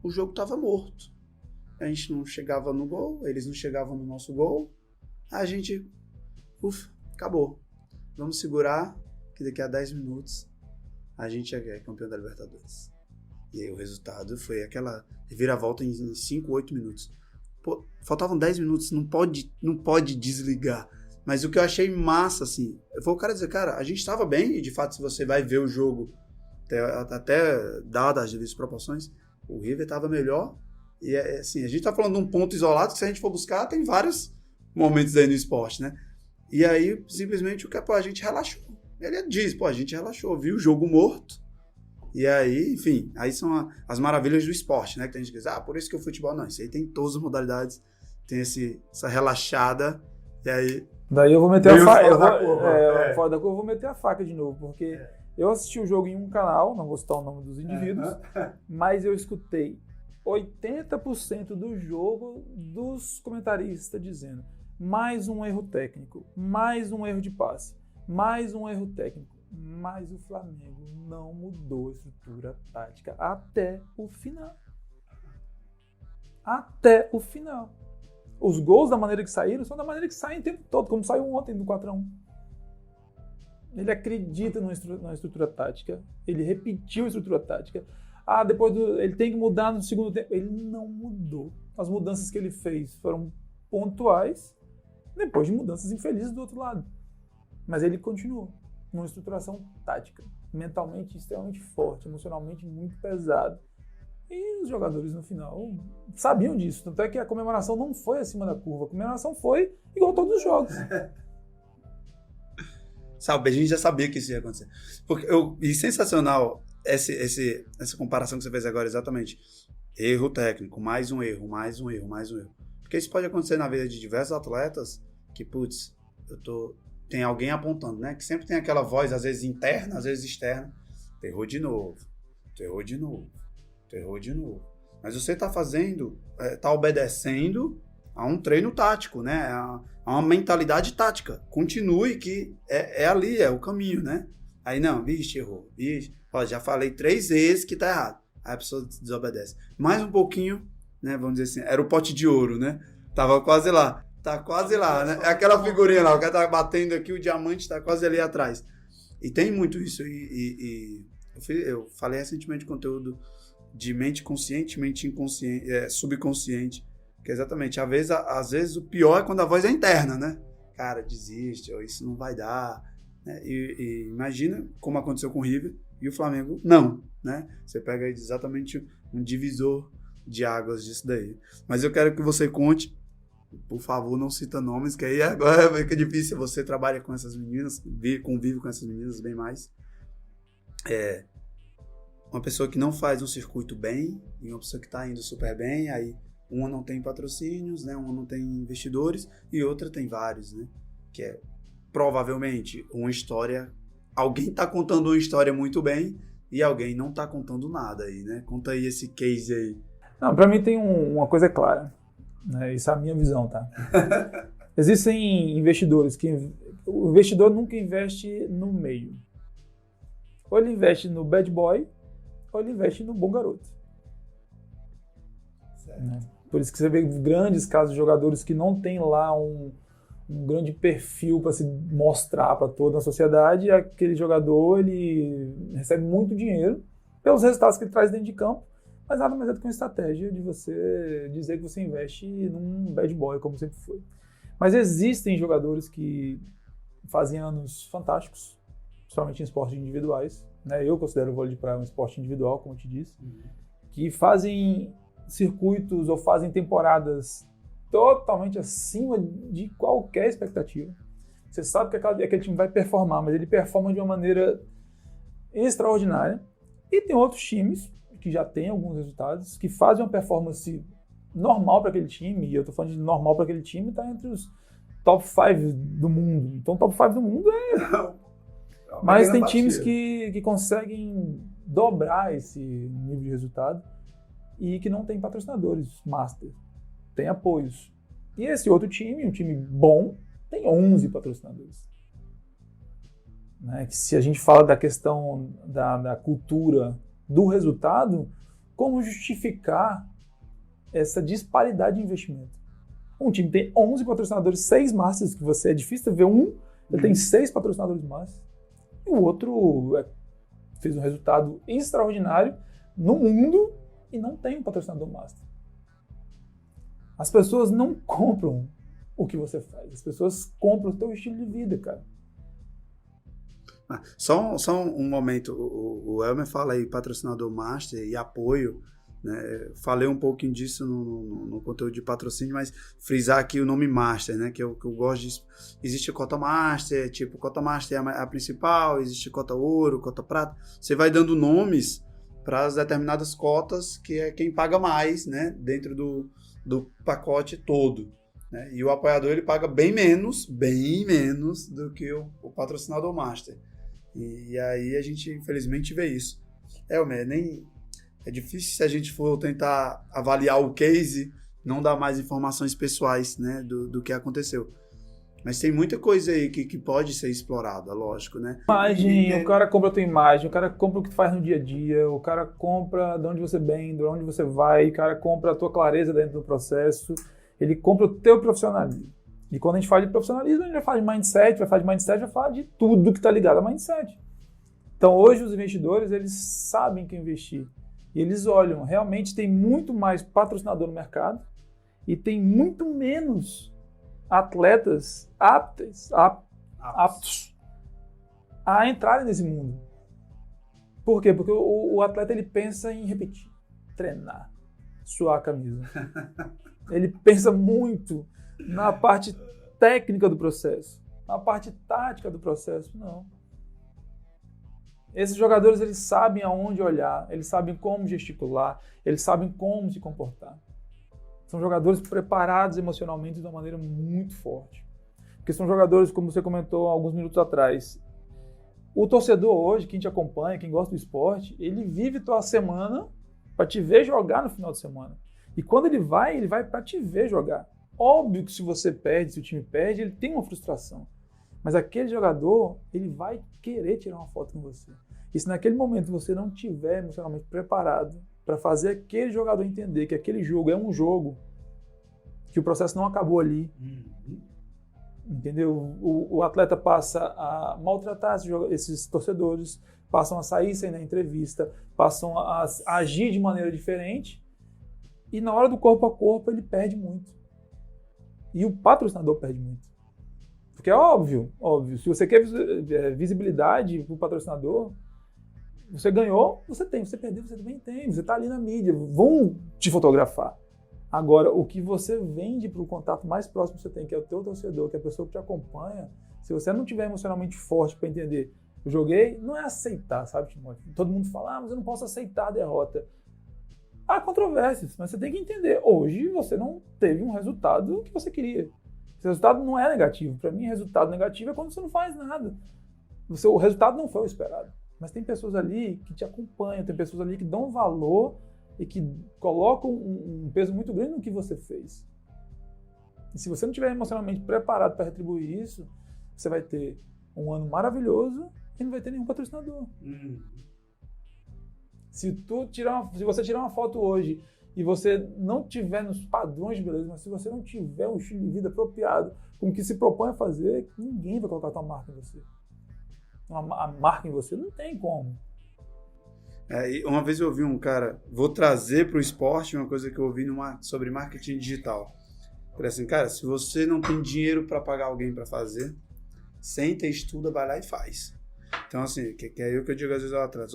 O jogo tava morto. A gente não chegava no gol, eles não chegavam no nosso gol. A gente, acabou. Vamos segurar, que daqui a 10 minutos a gente é campeão da Libertadores. E aí o resultado foi aquela reviravolta em 5, 8 minutos. Pô, faltavam 10 minutos, não pode desligar. Mas o que eu achei massa, assim, foi o cara dizer, cara, a gente estava bem, e de fato, se você vai ver o jogo, até dadas as devidas proporções, o River estava melhor. E assim, a gente tá falando de um ponto isolado que, se a gente for buscar, tem vários momentos aí no esporte, né? E aí, simplesmente, a gente relaxou. Ele diz, a gente relaxou, viu o jogo morto. E aí, enfim, aí são as maravilhas do esporte, né? Que tem gente que diz, por isso que o futebol não. Isso aí tem todas as modalidades, tem essa relaxada, e aí... Daí eu vou meter a faca. Fora da curva, eu vou meter a faca de novo, porque eu assisti o jogo em um canal, não vou citar o nome dos indivíduos, mas eu escutei 80% do jogo dos comentaristas dizendo mais um erro técnico, mais um erro de passe, mais um erro técnico. Mas o Flamengo não mudou a estrutura tática até o final. Até o final. Os gols, da maneira que saíram, são da maneira que saem o tempo todo, como saiu ontem no 4-1. Ele acredita na estrutura tática, ele repetiu a estrutura tática. Depois ele tem que mudar no segundo tempo. Ele não mudou. As mudanças que ele fez foram pontuais, depois de mudanças infelizes do outro lado. Mas ele continuou numa estruturação tática, mentalmente extremamente forte, emocionalmente muito pesado. E os jogadores no final sabiam disso. Tanto é que a comemoração não foi acima da curva. A comemoração foi igual a todos os jogos. Sabe, a gente já sabia que isso ia acontecer. E sensacional essa comparação que você fez agora, exatamente. Erro técnico, mais um erro, mais um erro, mais um erro. Porque isso pode acontecer na vida de diversos atletas que, tem alguém apontando, né? Que sempre tem aquela voz, às vezes interna, às vezes externa. Errou de novo, errou de novo, errou de novo. Mas você tá obedecendo a um treino tático, né? A uma mentalidade tática. Continue que é ali, é o caminho, né? Aí não, bicho, errou, bicho. Já falei 3 vezes que tá errado. Aí a pessoa desobedece. Mais um pouquinho, né? Vamos dizer assim, era o pote de ouro, né? Tava quase lá. Tá quase lá, né? É aquela figurinha lá, o cara tá batendo aqui, o diamante tá quase ali atrás. E tem muito isso. Eu falei recentemente de conteúdo de mente consciente, mente inconsciente, subconsciente, que é exatamente, às vezes o pior é quando a voz é interna, né? Cara, desiste, isso não vai dar. Né? E imagina como aconteceu com o River e o Flamengo, não, né? Você pega aí exatamente um divisor de águas disso daí. Mas eu quero que você conte, por favor, não cita nomes, que aí agora fica difícil. Você trabalha com essas meninas, convive com essas meninas bem mais. Uma pessoa que não faz um circuito bem e uma pessoa que está indo super bem, aí uma não tem patrocínios, né? Uma não tem investidores e outra tem vários, né? Que é provavelmente uma história, alguém está contando uma história muito bem e alguém não está contando nada aí, né? Conta aí esse case aí. Não, para mim tem uma coisa clara. Isso é a minha visão, tá? Existem investidores que... O investidor nunca investe no meio. Ou ele investe no bad boy, ou ele investe no bom garoto. Né? Por isso que você vê grandes casos de jogadores que não tem lá um grande perfil para se mostrar para toda a sociedade. Aquele jogador, ele recebe muito dinheiro pelos resultados que ele traz dentro de campo, mas nada mais é do que uma estratégia de você dizer que você investe num bad boy, como sempre foi. Mas existem jogadores que fazem anos fantásticos, principalmente em esportes individuais, né? Eu considero o vôlei de praia um esporte individual, como eu te disse, que fazem circuitos ou fazem temporadas totalmente acima de qualquer expectativa. Você sabe que aquele time vai performar, mas ele performa de uma maneira extraordinária. E tem outros times que já têm alguns resultados, que fazem uma performance normal para aquele time, e eu estou falando de normal para aquele time, está entre os top 5 do mundo. Então, top 5 do mundo Mas tem times que conseguem dobrar esse nível de resultado e que não tem patrocinadores master, tem apoios. E esse outro time, um time bom, tem 11 patrocinadores. Né? Que se a gente fala da questão da cultura do resultado, como justificar essa disparidade de investimento? Um time tem 11 patrocinadores, 6 masters, que é difícil ver ele tem 6 patrocinadores masters. E o outro fez um resultado extraordinário, no mundo e não tem um patrocinador master. As pessoas não compram o que você faz. As pessoas compram o teu estilo de vida, cara. Só um momento. O Elmer fala aí, patrocinador master e apoio. Né? Falei um pouquinho disso no conteúdo de patrocínio, mas frisar aqui o nome master, né? Que eu gosto de... Existe cota master, tipo, cota master é a principal, existe cota ouro, cota prata. Você vai dando nomes para as determinadas cotas, que é quem paga mais, né? Dentro do pacote todo. Né? E o apoiador, ele paga bem menos do que o patrocinador master. E aí a gente, infelizmente, vê isso. É difícil, se a gente for tentar avaliar o case, não dar mais informações pessoais, né, do que aconteceu. Mas tem muita coisa aí que pode ser explorada, lógico, né? Imagem, o cara compra a tua imagem, o cara compra o que tu faz no dia a dia, o cara compra de onde você vem, de onde você vai, o cara compra a tua clareza dentro do processo, ele compra o teu profissionalismo. E quando a gente fala de profissionalismo, a gente vai falar de mindset, vai falar de tudo que está ligado a mindset. Então hoje os investidores, eles sabem que investir. E eles olham, realmente tem muito mais patrocinador no mercado e tem muito menos atletas aptos a entrarem nesse mundo. Por quê? Porque o atleta, ele pensa em repetir, treinar, suar a camisa. Ele pensa muito na parte técnica do processo, na parte tática do processo, não. Esses jogadores, eles sabem aonde olhar, eles sabem como gesticular, eles sabem como se comportar. São jogadores preparados emocionalmente de uma maneira muito forte. Porque são jogadores, como você comentou alguns minutos atrás, o torcedor hoje, quem te acompanha, quem gosta do esporte, ele vive tua semana para te ver jogar no final de semana. E quando ele vai para te ver jogar. Óbvio que se você perde, se o time perde, ele tem uma frustração. Mas aquele jogador, ele vai querer tirar uma foto com você. E se naquele momento você não estiver emocionalmente preparado para fazer aquele jogador entender que aquele jogo é um jogo, que o processo não acabou ali, entendeu? O atleta passa a maltratar esses torcedores, passam a sair sem na entrevista, passam a agir de maneira diferente, e na hora do corpo a corpo ele perde muito. E o patrocinador perde muito. Porque é óbvio, se você quer visibilidade para o patrocinador, você ganhou, você tem, você perdeu, você também tem, você está ali na mídia, vão te fotografar. Agora, o que você vende para o contato mais próximo que você tem, que é o teu torcedor, que é a pessoa que te acompanha, se você não tiver emocionalmente forte para entender, eu joguei, não é aceitar, sabe, Timóteo? Todo mundo fala, mas eu não posso aceitar a derrota. Há controvérsias, mas você tem que entender, hoje você não teve um resultado que você queria. Esse resultado não é negativo. Para mim, resultado negativo é quando você não faz nada. O resultado não foi o esperado. Mas tem pessoas ali que te acompanham, tem pessoas ali que dão valor e que colocam um peso muito grande no que você fez. E se você não estiver emocionalmente preparado para retribuir isso, você vai ter um ano maravilhoso e não vai ter nenhum patrocinador. Se você tirar uma foto hoje e você não tiver nos padrões de beleza, mas se você não tiver um estilo de vida apropriado com o que se propõe a fazer, ninguém vai colocar a tua marca em você. A marca em você não tem como. Uma vez eu ouvi um cara, vou trazer para o esporte uma coisa que eu ouvi sobre marketing digital. Falei assim, cara, se você não tem dinheiro para pagar alguém para fazer, senta, estuda, vai lá e faz. Então assim, que é eu que eu digo às vezes lá atrás,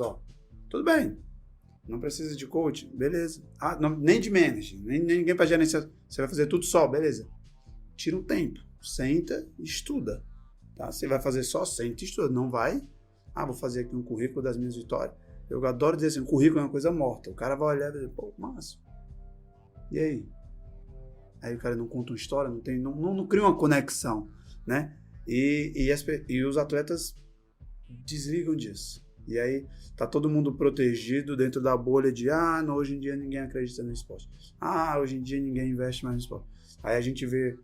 tudo bem, não precisa de coach, beleza. Nem de manager, nem ninguém para gerenciar, você vai fazer tudo só, beleza. Tira um tempo, senta e estuda. Tá? Você vai fazer só, senta e estuda, não vai, vou fazer aqui um currículo das minhas vitórias. Eu adoro dizer assim, currículo é uma coisa morta. O cara vai olhar e vai dizer, pô, massa. E aí? Aí o cara não conta uma história, não cria uma conexão, né? E os atletas desligam disso. E aí tá todo mundo protegido dentro da bolha de hoje em dia ninguém acredita no esporte. Hoje em dia ninguém investe mais no esporte. Aí a gente vê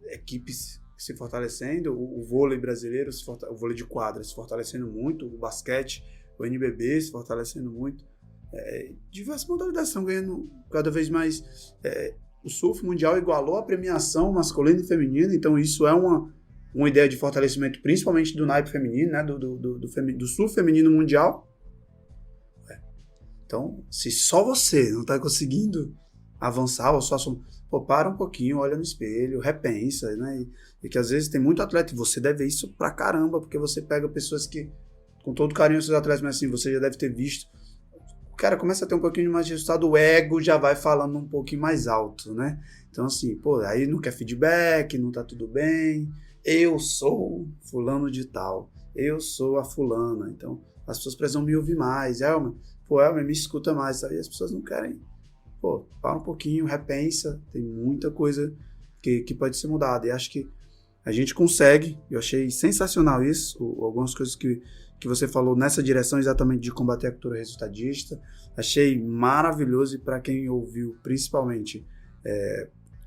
equipes se fortalecendo, o vôlei brasileiro, o vôlei de quadra se fortalecendo muito, o basquete, o NBB se fortalecendo muito. Diversas modalidades estão ganhando cada vez mais. O surf mundial igualou a premiação masculina e feminina, então isso é uma ideia de fortalecimento, principalmente do naipe feminino, né, do surf feminino mundial. Então, se só você não está conseguindo avançar, ou só para um pouquinho, olha no espelho, repensa, né? E que às vezes tem muito atleta, e você deve ver isso pra caramba, porque você pega pessoas que, com todo carinho, seus atletas, mas assim, você já deve ter visto. O cara começa a ter um pouquinho mais de resultado, o ego já vai falando um pouquinho mais alto, né? Então, assim, aí não quer feedback, não tá tudo bem. Eu sou fulano de tal. Eu sou a fulana. Então, as pessoas precisam me ouvir mais. Elmer, me escuta mais. Aí as pessoas não querem. Para um pouquinho, repensa. Tem muita coisa que pode ser mudada. E acho que a gente consegue. Eu achei sensacional isso. Algumas coisas que você falou nessa direção exatamente de combater a cultura resultadista. Achei maravilhoso. E para quem ouviu, principalmente,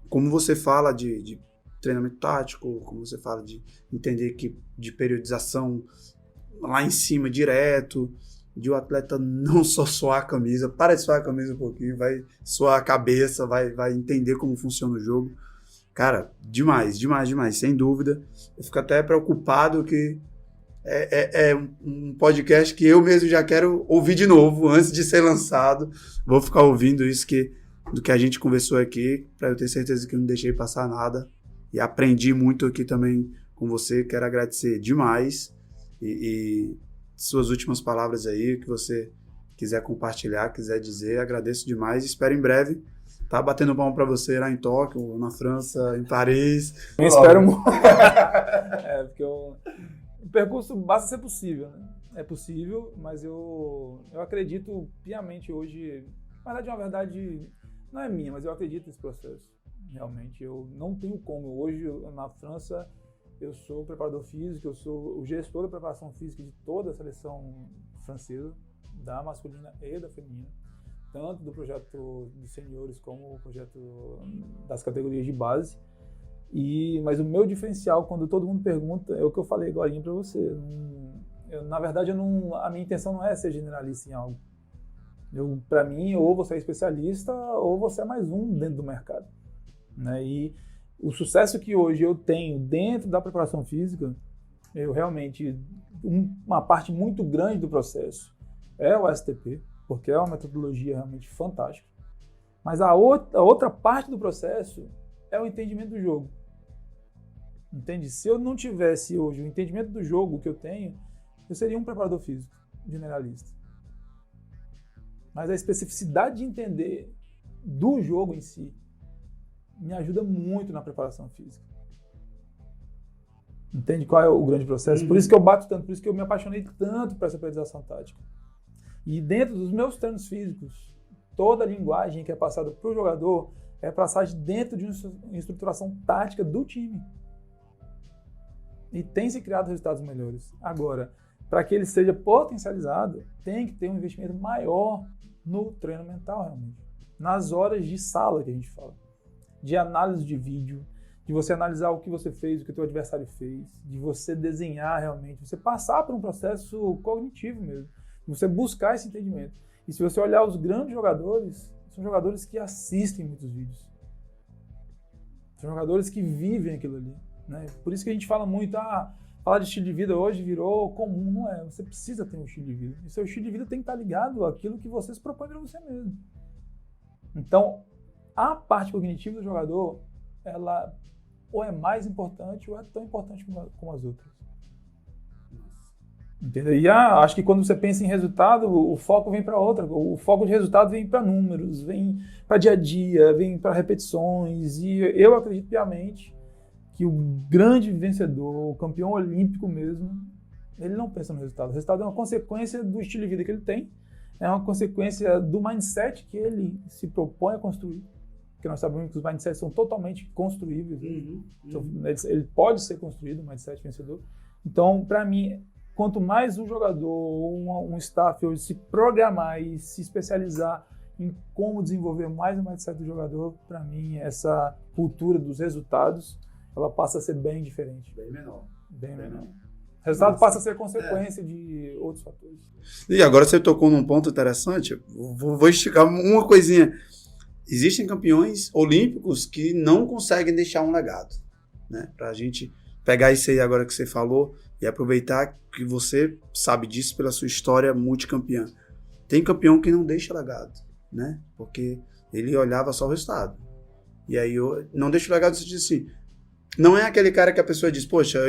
como você fala de treinamento tático, como você fala de entender que de periodização lá em cima, direto, de o atleta não só suar a camisa, para de suar a camisa um pouquinho, vai suar a cabeça, vai entender como funciona o jogo. Cara, demais, sem dúvida. Eu fico até preocupado que é um podcast que eu mesmo já quero ouvir de novo, antes de ser lançado. Vou ficar ouvindo isso do que a gente conversou aqui, para eu ter certeza que eu não deixei passar nada. E aprendi muito aqui também com você. Quero agradecer demais. E suas últimas palavras aí, que você quiser compartilhar, quiser dizer, agradeço demais. Espero em breve estar batendo palma para você lá em Tóquio, na França, em Paris. Eu espero muito. Porque o percurso basta ser possível, né? É possível, mas eu acredito piamente hoje. Na verdade, é uma verdade, não é minha, mas eu acredito nesse processo. Realmente, eu não tenho como. Hoje, na França, eu sou preparador físico, eu sou o gestor da preparação física de toda a seleção francesa, da masculina e da feminina, tanto do projeto de seniores como o projeto das categorias de base. Mas o meu diferencial, quando todo mundo pergunta, é o que eu falei agora para você. Na verdade, a minha intenção não é ser generalista em algo. Para mim, ou você é especialista, ou você é mais um dentro do mercado. Né? E o sucesso que hoje eu tenho dentro da preparação física, uma parte muito grande do processo é o STP, porque é uma metodologia realmente fantástica. Mas a outra parte do processo é o entendimento do jogo. Entende? Se eu não tivesse hoje o entendimento do jogo que eu tenho, eu seria um preparador físico generalista. Mas a especificidade de entender do jogo em si me ajuda muito na preparação física. Entende qual é o grande processo? Por isso que eu bato tanto, por isso que eu me apaixonei tanto por essa periodização tática. E dentro dos meus treinos físicos, toda a linguagem que é passada para o jogador é passada dentro de uma estruturação tática do time. E tem se criado resultados melhores. Agora, para que ele seja potencializado, tem que ter um investimento maior no treino mental, realmente. Nas horas de sala que a gente fala. De análise de vídeo, de você analisar o que você fez, o que o teu adversário fez, de você desenhar realmente, você passar por um processo cognitivo mesmo, de você buscar esse entendimento. E se você olhar os grandes jogadores, são jogadores que assistem muitos vídeos. São jogadores que vivem aquilo ali. Né? Por isso que a gente fala muito, falar de estilo de vida hoje virou comum, não é? Você precisa ter um estilo de vida. E seu estilo de vida tem que estar ligado àquilo que você se propõe para você mesmo. Então, a parte cognitiva do jogador, ela ou é mais importante ou é tão importante como as outras. Entendeu? E acho que quando você pensa em resultado, o foco vem para outra. O foco de resultado vem para números, vem para dia a dia, vem para repetições. E eu acredito piamente que o grande vencedor, o campeão olímpico mesmo, ele não pensa no resultado. O resultado é uma consequência do estilo de vida que ele tem, é uma consequência do mindset que ele se propõe a construir. Porque nós sabemos que os mindsets são totalmente construíveis. Ele pode ser construído, o mindset vencedor. Então, para mim, quanto mais um jogador ou um staff hoje se programar e se especializar em como desenvolver mais o mindset do jogador, para mim, essa cultura dos resultados, ela passa a ser bem diferente. Bem menor. Bem menor. O resultado passa a ser consequência de outros fatores. E agora você tocou num ponto interessante. Vou esticar uma coisinha. Existem campeões olímpicos que não conseguem deixar um legado, né? Para a gente pegar isso aí agora que você falou e aproveitar que você sabe disso pela sua história multicampeã. Tem campeão que não deixa legado, né? Porque ele olhava só o resultado. E aí não deixa o legado, você diz assim, não é aquele cara que a pessoa diz, poxa,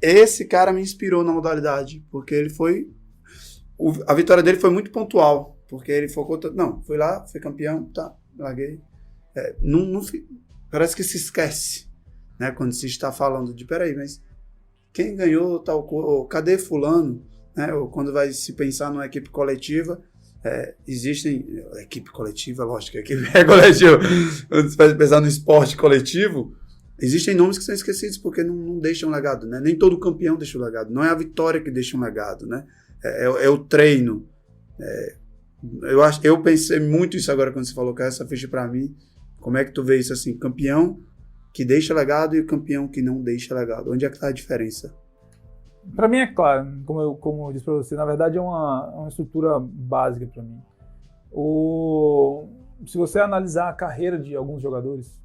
esse cara me inspirou na modalidade, porque ele foi, a vitória dele foi muito pontual, porque ele focou, não, fui lá, fui campeão, tá, larguei. Parece que se esquece, né, quando se está falando de, peraí, mas quem ganhou tal coisa, cadê fulano, né, ou quando vai se pensar numa equipe coletiva, existem, equipe coletiva, lógico, equipe é coletiva, quando você vai pensar no esporte coletivo, existem nomes que são esquecidos porque não deixam legado, né? Nem todo campeão deixa o legado. Não é a vitória que deixa um legado, né? É o treino. Eu pensei muito isso agora quando você falou que essa ficha para mim. Como é que tu vê isso assim? Campeão que deixa legado e campeão que não deixa legado. Onde é que está a diferença? Para mim é claro, como eu disse para você, na verdade é uma estrutura básica para mim. Se você analisar a carreira de alguns jogadores,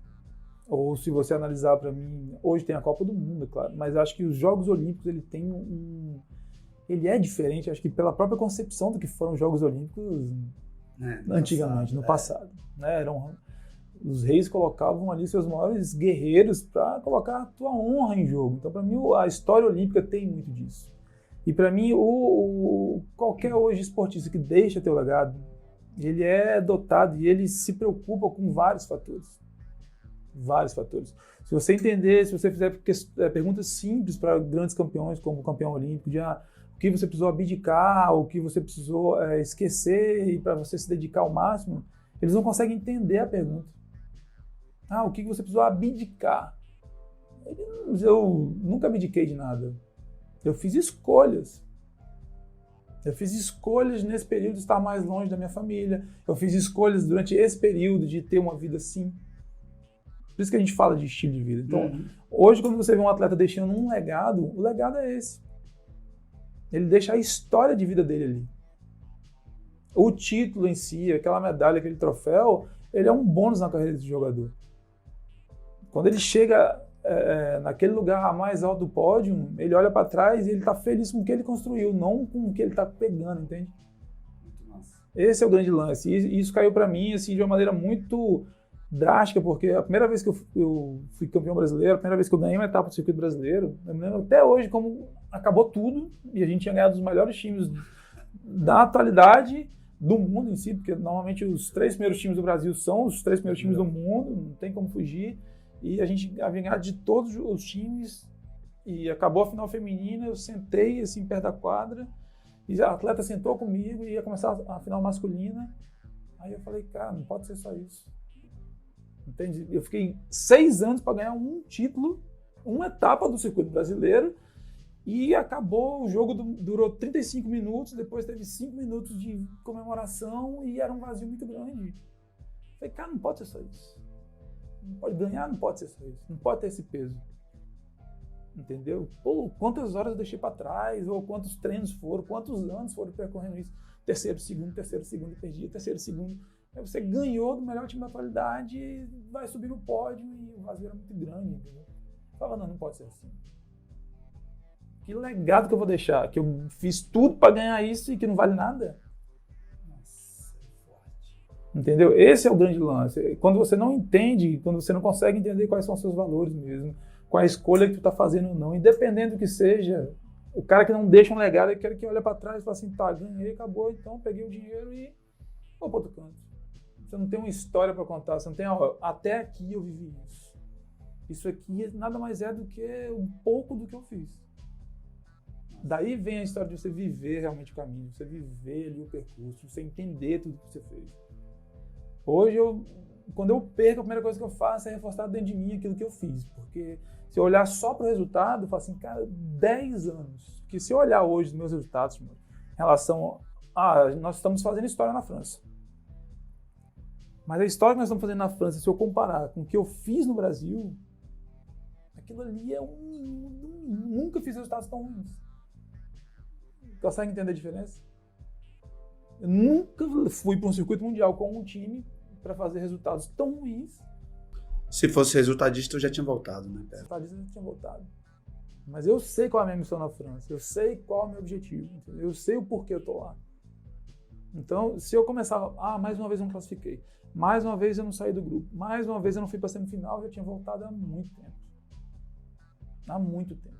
ou se você analisar para mim, hoje tem a Copa do Mundo, é claro, mas acho que os Jogos Olímpicos ele é diferente, acho que pela própria concepção do que foram os Jogos Olímpicos antigamente, no passado. Né? Os reis colocavam ali seus maiores guerreiros para colocar a tua honra em jogo. Então, para mim, a história olímpica tem muito disso. E para mim, qualquer hoje esportista que deixa teu legado, ele é dotado e ele se preocupa com vários fatores. Vários fatores. Se você entender, se você fizer perguntas simples para grandes campeões, como o campeão olímpico, de o que você precisou abdicar, o que você precisou esquecer e para você se dedicar ao máximo, eles não conseguem entender a pergunta. O que você precisou abdicar? Eu nunca abdiquei de nada. Eu fiz escolhas. Eu fiz escolhas nesse período de estar mais longe da minha família. Eu fiz escolhas durante esse período de ter uma vida assim. Por isso que a gente fala de estilo de vida. Então, hoje, quando você vê um atleta deixando um legado, o legado é esse. Ele deixa a história de vida dele ali. O título em si, aquela medalha, aquele troféu, ele é um bônus na carreira desse jogador. Quando ele chega naquele lugar mais alto do pódio, ele olha para trás e ele está feliz com o que ele construiu, não com o que ele está pegando, entende? Muito massa. Esse é o grande lance. E isso caiu para mim assim, de uma maneira muito drástica, porque a primeira vez que eu fui campeão brasileiro, a primeira vez que eu ganhei uma etapa do circuito brasileiro, eu me lembro até hoje como acabou tudo e a gente tinha ganhado os melhores times da atualidade do mundo em si, porque normalmente os 3 primeiros times do Brasil são os 3 primeiros times do mundo, não tem como fugir, e a gente havia ganhado de todos os times e acabou a final feminina, eu sentei assim perto da quadra e a atleta sentou comigo e ia começar a final masculina, aí eu falei, cara, não pode ser só isso. Entende? Eu fiquei 6 anos para ganhar um título, uma etapa do circuito brasileiro, e acabou, o jogo durou 35 minutos, depois teve 5 minutos de comemoração e era um vazio muito grande. Eu falei, cara, não pode ser só isso. Não pode ganhar, não pode ser só isso. Não pode ter esse peso. Entendeu? Pô, quantas horas eu deixei para trás, ou quantos treinos foram, quantos anos foram percorrendo isso. Terceiro, segundo, e perdi, terceiro, segundo. Aí você ganhou do melhor time da atualidade, vai subir no pódio e o vazio era muito grande, entendeu? Eu falava, não pode ser assim. Que legado que eu vou deixar? Que eu fiz tudo para ganhar isso e que não vale nada? Nossa, é forte. Entendeu? Esse é o grande lance. Quando você não entende, quando você não consegue entender quais são os seus valores mesmo, qual é a escolha que tu tá fazendo ou não, independente do que seja, o cara que não deixa um legado é aquele que olha para trás e fala assim, tá, ganhei, acabou, então peguei o dinheiro e vou para outro canto. Você não tem uma história para contar, você não tem, até aqui eu vivi isso. Isso aqui nada mais é do que um pouco do que eu fiz. Daí vem a história de você viver realmente o caminho, você viver ali o percurso, você entender tudo que você fez. Hoje, quando eu perco, a primeira coisa que eu faço é reforçar dentro de mim aquilo que eu fiz. Porque se eu olhar só para o resultado, eu falo assim, cara, 10 anos. Que se eu olhar hoje os meus resultados, em relação nós estamos fazendo história na França. Mas a história que nós estamos fazendo na França, se eu comparar com o que eu fiz no Brasil, aquilo ali é nunca fiz resultados tão ruins. Consegue entender a diferença? Eu nunca fui para um circuito mundial com um time para fazer resultados tão ruins. Se fosse resultadista, eu já tinha voltado, né? Resultadista, eu já tinha voltado. Mas eu sei qual é a minha missão na França. Eu sei qual é o meu objetivo. Entendeu? Eu sei o porquê eu estou lá. Então, se eu começar, mais uma vez eu não classifiquei, mais uma vez eu não saí do grupo, mais uma vez eu não fui para a semifinal, eu já tinha voltado há muito tempo. Há muito tempo.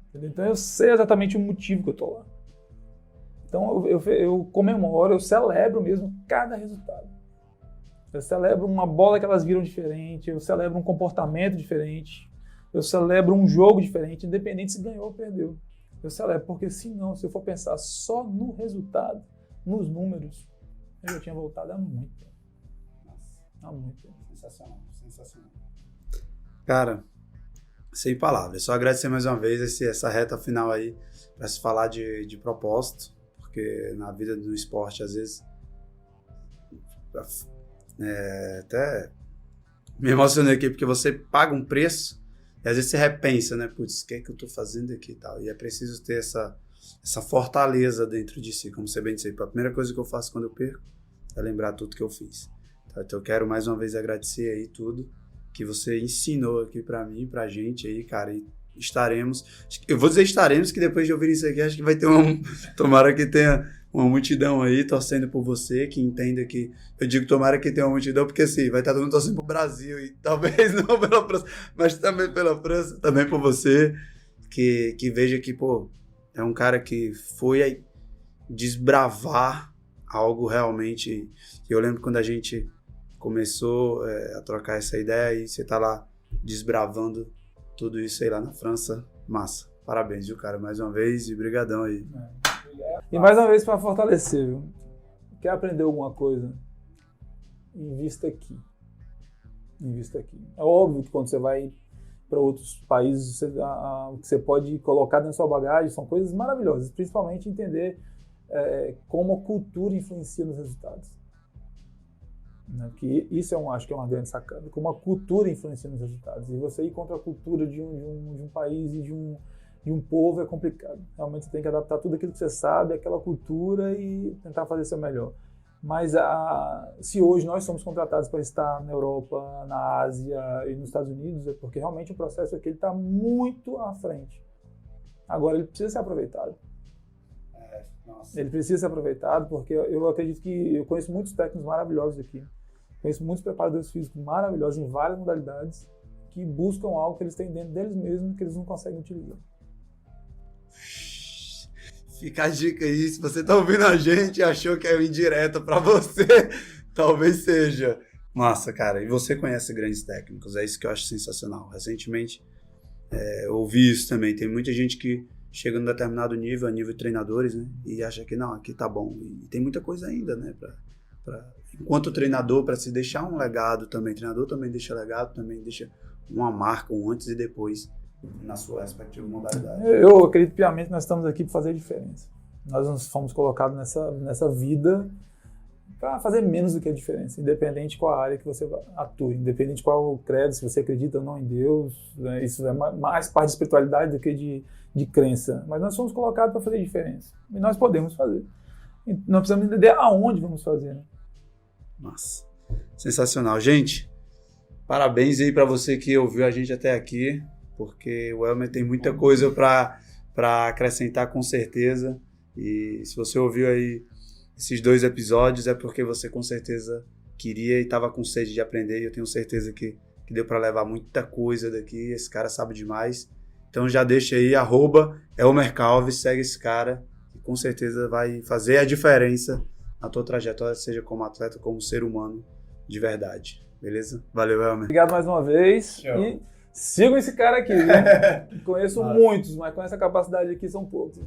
Entendeu? Então, eu sei exatamente o motivo que eu estou lá. Então, eu comemoro, eu celebro mesmo cada resultado. Eu celebro uma bola que elas viram diferente, eu celebro um comportamento diferente, eu celebro um jogo diferente, independente se ganhou ou perdeu. Eu celebro, porque senão, se eu for pensar só no resultado, nos números, eu já tinha voltado há muito tempo. Nossa. Há muito tempo. Sensacional, sensacional. Cara, sem palavras. Só agradecer mais uma vez essa reta final aí para se falar de propósito, porque na vida do esporte, às vezes, até me emocionei aqui, porque você paga um preço e às vezes você repensa, né? Putz, o que é que eu tô fazendo aqui e tal? E é preciso ter essa fortaleza dentro de si, como você bem disse. A primeira coisa que eu faço quando eu perco é lembrar tudo que eu fiz. Então eu quero mais uma vez agradecer aí tudo que você ensinou aqui pra mim, pra gente aí, cara, e estaremos, eu vou dizer estaremos, que depois de ouvir isso aqui, acho que vai ter tomara que tenha uma multidão aí torcendo por você, que entenda que, eu digo tomara que tenha uma multidão, porque assim, vai estar todo mundo torcendo pro Brasil, e talvez não pela França, mas também pela França, também por você, que veja que, pô, é um cara que foi aí desbravar algo realmente, eu lembro quando a gente começou a trocar essa ideia e você tá lá desbravando tudo isso aí lá na França, massa. Parabéns, viu, cara, mais uma vez e brigadão aí. E mais uma vez para fortalecer, viu? Quer aprender alguma coisa? Invista aqui. Invista aqui. É óbvio que quando você vai para outros países, o que você pode colocar dentro da sua bagagem são coisas maravilhosas, principalmente entender como a cultura influencia nos resultados. Que isso acho que é uma grande sacada, como a cultura influencia nos resultados. E você ir contra a cultura de um país e de um povo é complicado. Realmente você tem que adaptar tudo aquilo que você sabe, aquela cultura e tentar fazer seu melhor. Mas se hoje nós somos contratados para estar na Europa, na Ásia e nos Estados Unidos, é porque realmente o processo aqui está muito à frente. Agora ele precisa ser aproveitado. Nossa. Ele precisa ser aproveitado, porque eu acredito que eu conheço muitos técnicos maravilhosos aqui. Conheço muitos preparadores físicos maravilhosos em várias modalidades que buscam algo que eles têm dentro deles mesmos que eles não conseguem utilizar. Fica a dica aí, se você tá ouvindo a gente e achou que é indireta pra você, talvez seja. Massa, cara, e você conhece grandes técnicos, é isso que eu acho sensacional. Recentemente eu ouvi isso também, tem muita gente que chega num determinado nível, a nível de treinadores, né? E acha que não, aqui tá bom. E tem muita coisa ainda, né? Enquanto treinador, para se deixar um legado também. O treinador também deixa legado, também deixa uma marca, um antes e depois na sua respectiva modalidade. Eu acredito piamente que nós estamos aqui para fazer a diferença. Nós não fomos colocados nessa vida para fazer menos do que a diferença, independente de qual área que você atue, independente de qual credo, se você acredita ou não em Deus, né? Isso é mais parte de espiritualidade do que de crença. Mas nós fomos colocados para fazer diferença. E nós podemos fazer. E nós precisamos entender aonde vamos fazer. Né? Nossa, sensacional. Gente, parabéns aí para você que ouviu a gente até aqui, porque o Elmer tem muita coisa para acrescentar com certeza. E se você ouviu aí esses 2 episódios, é porque você com certeza queria e estava com sede de aprender. E eu tenho certeza que deu para levar muita coisa daqui. Esse cara sabe demais. Então já deixa aí, @ElmerCalves, segue esse cara, que com certeza vai fazer a diferença na tua trajetória, seja como atleta, como ser humano de verdade. Beleza? Valeu, Elmer. Obrigado mais uma vez. Show. E sigam esse cara aqui, né? Conheço muitos, mas com essa capacidade aqui são poucos.